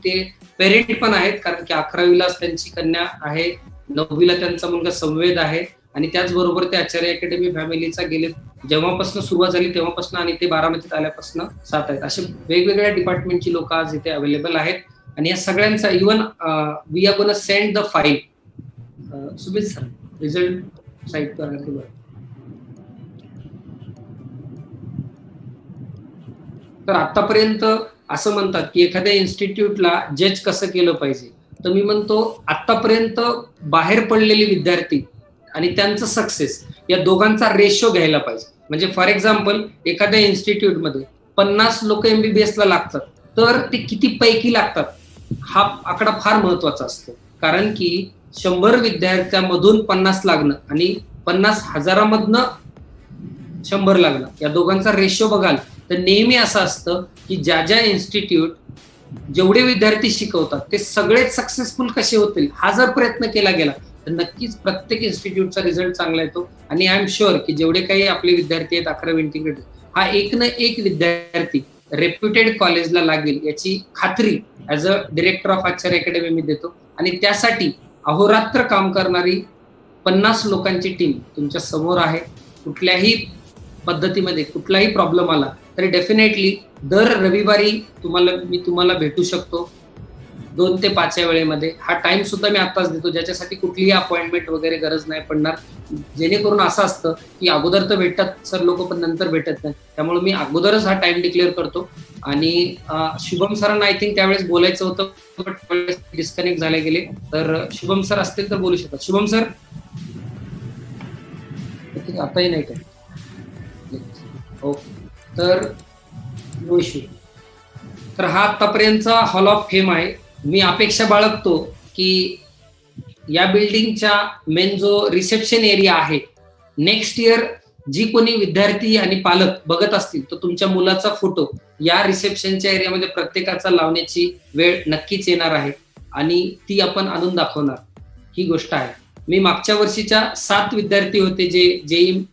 ते पेरेंट पण आहेत, कारण की 11वीला त्यांची कन्या आहे, 9वीला त्यांचा मुलगा संवेद आहे आणि त्याचबरोबर ते आचार्य अकॅडमी फॅमिलीचा गेले जेव्हापासून सुरुवात झाली तेव्हापासून आणि ते बारामतीत आल्यापासून 7 आहेत. असे वेगवेगळ्या डिपार्टमेंटची लोक आज इथे अवेलेबल आहेत. आणि या सगळ्यांचा even we are gonna send the file. Sumit sir result site वर. तर आतापर्यंत असं म्हणतात की एखाद्या इन्स्टिट्यूटला जज कसं केलं पाहिजे, तर मी म्हणतो आतापर्यंत बाहेर पडलेले विद्यार्थी आणि त्यांचं सक्सेस या दोघांचा रेशो घ्यायला पाहिजे. म्हणजे फॉर एक्झाम्पल एखाद्या इन्स्टिट्यूटमध्ये 50 लोक MBBS ला लागतात तर ते किती पैकी लागतात हा आकडा फार महत्वाचा असतो. कारण की 100 विद्यार्थ्यांमधून 50 लागणं आणि 50,000मधनं 100 लागणं या दोघांचा रेशो बघाल तर नेहमी असं असतं की ज्या इन्स्टिट्यूट जेवढे विद्यार्थी शिकवतात ते सगळेच सक्सेसफुल कसे होतील हा जर प्रयत्न केला गेला तर नक्कीच प्रत्येक इन्स्टिट्यूटचा रिझल्ट चांगला येतो. आणि आय एम शुअर की जेवढे काही आपले विद्यार्थी आहेत 11वी इंटिग्रेटेड, हा एक ना एक विद्यार्थी रेप्युटेड कॉलेजला लागेल याची खात्री as a director of Acharya academy मी देतो. आणि त्यासाठी अहोरात्र काम करणारी 50 लोकांची टीम तुमच्या समोर आहे. कुठल्याही पद्धतीमध्ये कुठलाही प्रॉब्लेम आला तरी डेफिनेटली दर रविवारी मी तुम्हाला भेटू शकतो 2 ते 5 या वेळेमध्ये. हा टाइम सुद्धा मी आताच देतो, ज्याच्यासाठी कुठलीही अपॉइंटमेंट वगैरे गरज नाही पडणार. जेणेकरून असं असतं की अगोदर तर भेटतात सर लोक पण नंतर भेटत नाही, त्यामुळे मी अगोदरच हा टाइम डिक्लेअर करतो. आणि शुभम सरांना आय थिंक त्यावेळेस बोलायचं होतं बट डिस्कनेक्ट झाले गेले, तर शुभम सर असतील तर बोलू शकतात. शुभम सर आताही नाही काय ओके, तर नो इश्यू. तर हा आतापर्यंतचा हॉल ऑफ फेम आहे. मी अपेक्षा बाळगतो की या बिल्डिंगच्या मेन जो रिसेप्शन एरिया आहे, नेक्स्ट इयर जी कोणी विद्यार्थी आणि पालक बघत असतील तर तुमच्या मुलाचा फोटो या रिसेप्शनच्या एरियामध्ये प्रत्येकाचा लावण्याची वेळ नक्कीच येणार आहे आणि ती आपण आणून दाखवणार, ही गोष्ट आहे. मी मागच्या वर्षीच्या 7 विद्यार्थी होते जे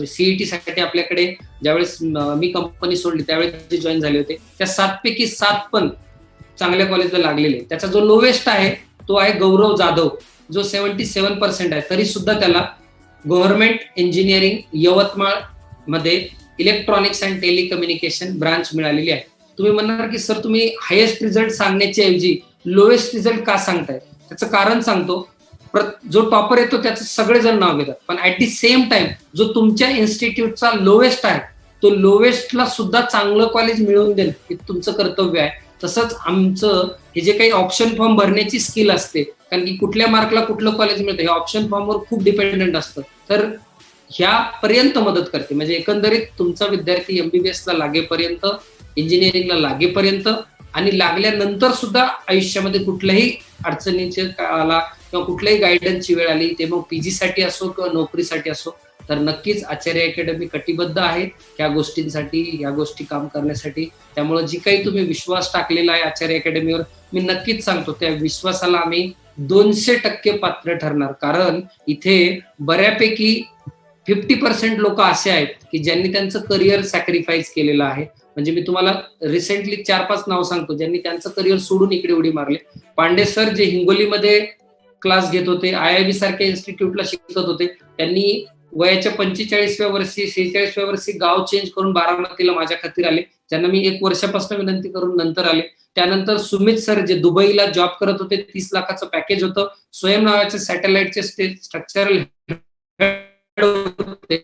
CET साठी आपल्याकडे ज्यावेळेस मी कंपनी सोडली त्यावेळेस जे जॉईन झाले होते, त्या 7 पैकी 7 पण चांगल्या कॉलेजला लागलेले. त्याचा जो लोवेस्ट आहे तो आहे गौरव जाधव, जो 77% आहे, तरी सुद्धा त्याला गव्हर्नमेंट इंजिनिअरिंग यवतमाळ मध्ये इलेक्ट्रॉनिक्स अँड टेलिकम्युनिकेशन ब्रांच मिळालेली आहे. तुम्ही म्हणणार की सर तुम्ही हायेस्ट रिझल्ट सांगण्याच्या ऐवजी लोएस्ट रिझल्ट का सांगताय? त्याचं कारण सांगतो. जो टॉपर येतो त्याचं सगळेजण नाव घेतात, पण ऍट दी सेम टाइम जो तुमच्या इन्स्टिट्यूटचा लोवेस्ट आहे तो लोवेस्टला सुद्धा चांगलं कॉलेज मिळवून देणं हे तुमचं कर्तव्य आहे. तसंच आमचं हे जे काही ऑप्शन फॉर्म भरण्याची स्किल असते, कारण की कुठल्या मार्कला कुठलं कॉलेज मिळतं हे ऑप्शन फॉर्मवर खूप डिपेंडंट असतं, तर ह्यापर्यंत मदत करते. म्हणजे एकंदरीत तुमचा विद्यार्थी MBBS ला लागेपर्यंत, इंजिनिअरिंगला लागेपर्यंत आणि लागल्यानंतर सुद्धा आयुष्यामध्ये कुठल्याही अडचणीचे आला किंवा कुठल्याही गायडन्सची वेळ आली, ते मग PG साठी असो किंवा नोकरीसाठी असो, तर नक्कीच आचार्य अकॅडमी कटिबद्ध आहे ह्या गोष्टींसाठी, ह्या गोष्टी काम करण्यासाठी. त्यामुळे जी काही तुम्ही विश्वास टाकलेला आहे आचार्य अकॅडमीवर, मी नक्कीच सांगतो त्या विश्वासाला आम्ही 200% पात्र ठरणार. कारण इथे बऱ्यापैकी 50% लोक असे आहेत की ज्यांनी त्यांचं करिअर सॅक्रिफाईस केलेलं आहे. म्हणजे मी तुम्हाला रिसेंटली 4-5 नाव सांगतो ज्यांनी त्यांचं करिअर सोडून इकडे उडी मारले. पांडे सर जे हिंगोलीमध्ये क्लास घेत होते, IIB सारख्या इन्स्टिट्यूटला शिकत होते, त्यांनी वयाच्या 45व्या वर्षी 46व्या वर्षी गाव चेंज करून बारामतीला माझ्या खातीर आले, ज्यांना मी 1 वर्षापासून विनंती करून नंतर आले. त्यानंतर सुमित सर जे दुबईला जॉब करत होते, 30 लाखाचं पॅकेज होतं, स्वयं नावाचे सॅटेलाइटचे स्ट्रक्चरल होते.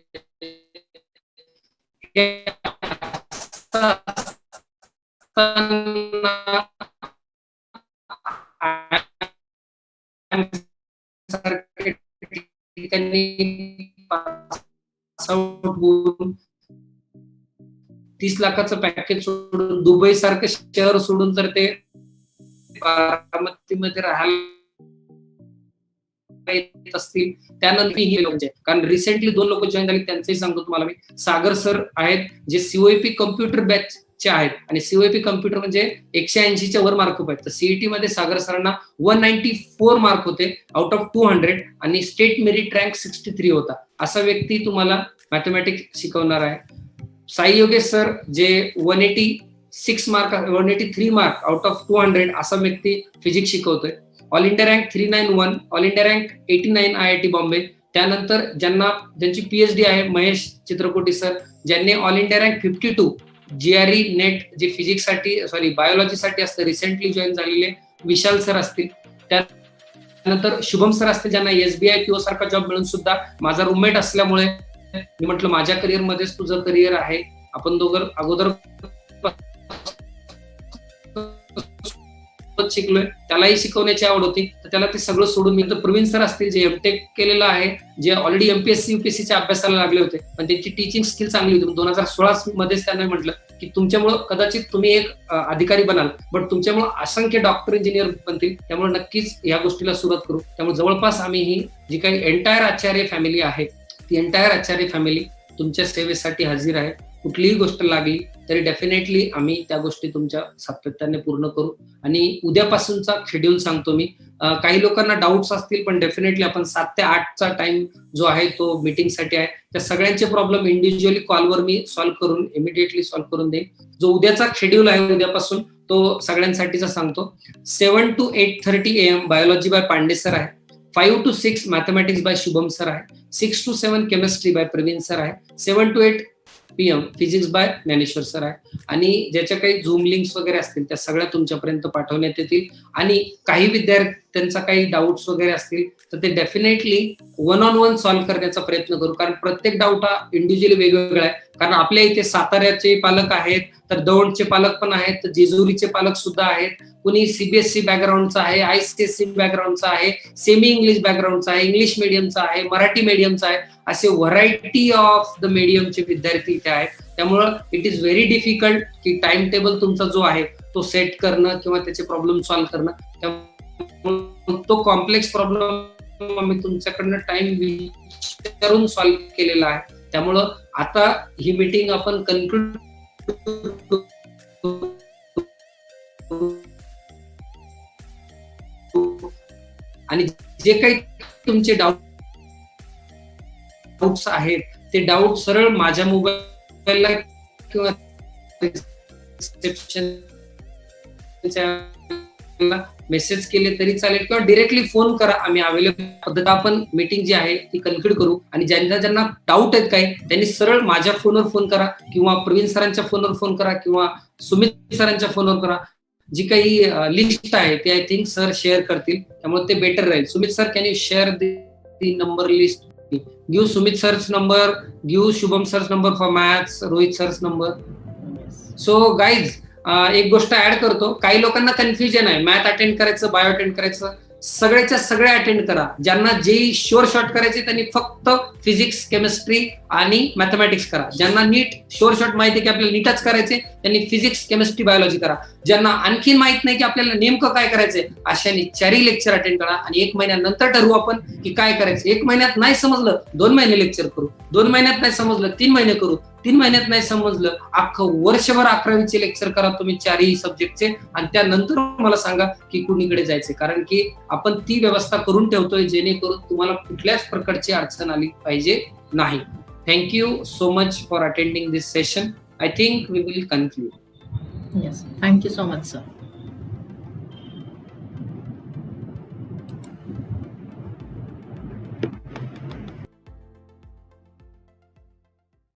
त्यांनी 30 लाखाचं पॅकेज सोडून दुबई सारखं शहर सोडून जर ते बारामतीमध्ये राहायला येत असतील, त्यानंतर ही लोक कारण रिसेंटली 2 लोक जॉईन झाले, त्यांचंही सांगतो तुम्हाला मी. सागर सर आहेत जे COEP कम्प्युटर बॅचचे आहेत आणि COEP कम्प्युटर म्हणजे 180च्या वर मार्क आहेत. तर CET मध्ये सागर सरांना 194 मार्क होते आउट ऑफ 200 आणि स्टेट मेरिट रँक 63 होता. असा व्यक्ती तुम्हाला मॅथमॅटिक्स शिकवणार आहे. साई योगेश सर जे 183 मार्क आउट ऑफ 200 असा व्यक्ती फिजिक्स शिकवतोय. All India rank 391, all India rank 89 IIT Bombay. त्यानंतर ज्यांची PhD आहे महेश चित्रकोटी सर, ज्यांनी all India rank 52 GRE net जे फिजिक्स साठी बायोलॉजी साठी असतं रिसेंटली जॉईन झालेले विशाल सर असतील. त्यानंतर शुभम सर असतील ज्यांना SBI PO सारखा जॉब मिळून सुद्धा माझा रूममेट असल्यामुळे मी म्हटलं माझ्या करिअर मध्येच तुझं करिअर आहे, आपण दोघं अगोदर शिकलोय, त्यालाही शिकवण्याची आवड होती, तर त्याला ते सगळं सोडून मी. तर प्रवीण सर असतील जे MTech केलेलं आहे, जे ऑलरेडी MPSC UPSCच्या अभ्यासाला लागले होते, पण त्यांची टीचिंग स्किल चांगली होती. 2016 मध्येच त्यांना म्हटलं की तुमच्यामुळं कदाचित तुम्ही एक अधिकारी बनाल, बट तुमच्यामुळं असंख्य डॉक्टर इंजिनियर बनतील, त्यामुळे नक्कीच या गोष्टीला सुरुवात करू. त्यामुळे जवळपास आम्ही ही जी काही एंटायर आचार्य फॅमिली आहे, ती एंटायर आचार्य फॅमिली तुमच्या सेवेसाठी हजर आहे. कुठलीही गोष्ट लागली तरी डेफिनेटली आम्ही त्या गोष्टी तुमच्या सातत्याने पूर्ण करू. आणि उद्यापासूनचा शेड्यूल सांगतो मी. काही लोकांना डाऊट्स असतील, पण डेफिनेटली आपण 7 ते 8चा टाइम जो आहे तो मीटिंगसाठी आहे. त्या सगळ्यांचे प्रॉब्लेम इंडिव्हिज्युअली कॉलवर मी इमिडिएटली सॉल्व्ह करून देईन. जो उद्याचा शेड्यूल आहे उद्यापासून तो सगळ्यांसाठीचा सांगतो. 7 to 8:30 AM biology by Pandey sir आहे. 5 to 6 mathematics by Shubham sir आहे. 6 to 7 chemistry by Praveen sir आहे. 7 to 8 PM physics by Dnyaneshwar sir आहे. आणि ज्याच्या काही झूम लिंक्स वगैरे असतील त्या सगळ्या तुमच्यापर्यंत पाठवण्यात येतील. आणि काही विद्यार्थ्यांचा काही डाऊट्स वगैरे असतील तर ते डेफिनेटली 1-on-1 सॉल्व्ह करण्याचा प्रयत्न करू, कारण प्रत्येक डाऊट हा इंडिव्हिज्युअली वेगवेगळा आहे. कारण आपल्या इथे साताऱ्याचे पालक आहेत, तर दौंडचे पालक पण आहेत, तर जेजुरीचे पालक सुद्धा आहेत, कुणी CBSE बॅकग्राऊंडचा आहे, ICSE बॅकग्राऊंडचा आहे, सेमी इंग्लिश बॅकग्राऊंडचा आहे, इंग्लिश मीडियमचा आहे, मराठी मीडियमचा आहे, असे व्हरायटी ऑफ द मीडियमचे विद्यार्थी इथे आहेत. त्यामुळं इट इज व्हेरी डिफिकल्ट की टाइम टेबल तुमचा जो आहे तो सेट करणं किंवा त्याचे प्रॉब्लेम सॉल्व्ह करणं. त्यामुळे तो कॉम्प्लेक्स प्रॉब्लेम आम्ही तुमच्याकडनं टाइम विचारून सॉल्व्ह केलेला आहे. त्यामुळं आता ही मीटिंग आपण कन्क्लूड आणि जे काही तुमचे डाऊट्स आहेत ते डाऊट सरळ माझ्या मोबाईलला किंवा मेसेज केले तरी चालेल किंवा डिरेक्टली फोन करा, आम्ही अवेलेबल. पद्धत आपण मीटिंग जी आहे ती कन्क्लूड करू. आणि ज्यांना डाऊट आहेत काही त्यांनी सरळ माझ्या फोनवर फोन करा किंवा प्रवीण सरांच्या फोनवर फोन करा किंवा सुमित सरांच्या फोनवर करा. जी काही लिस्ट आहे ते आय थिंक सर शेअर करतील, त्यामुळे ते बेटर राहील. Sumit sir, can you share the number list? Give Sumit sir's number, give Shubham sir's number for maths, Rohit sir's number. So guys, एक गोष्ट ऍड करतो. काही लोकांना कन्फ्युजन आहे, मॅथ अटेंड करायचं, बायो अटेंड करायचं. सगळ्याच्या सगळ्या अटेंड करा. ज्यांना जे शुअर शॉर्ट करायचे त्यांनी फक्त फिजिक्स, केमिस्ट्री आणि मॅथमॅटिक्स करा. ज्यांना नीट शुअर शॉर्ट माहिती की आपल्याला नीटच करायचे त्यांनी फिजिक्स, केमिस्ट्री, बायोलॉजी करा. ज्यांना आणखीन माहित नाही की आपल्याला नेमकं काय करायचंय अशाने 4 लेक्चर अटेंड करा आणि 1 महिन्यानंतर ठरवू आपण की काय करायचं. 1 महिन्यात नाही समजलं 2 महिने लेक्चर करू, 2 महिन्यात नाही समजलं 3 महिने करू, 3 महिन्यात नाही समजलं अख्खं वर्षभर 11वीचे लेक्चर करा तुम्ही 4ही सब्जेक्टचे आणि त्यानंतर मला सांगा की कुणीकडे जायचे. कारण की आपण ती व्यवस्था करून ठेवतोय जेणेकरून तुम्हाला कुठल्याच प्रकारची अडचण आली पाहिजे नाही. Thank you so much for attending this session. I think we will conclude. Yes. Thank you so much, sir.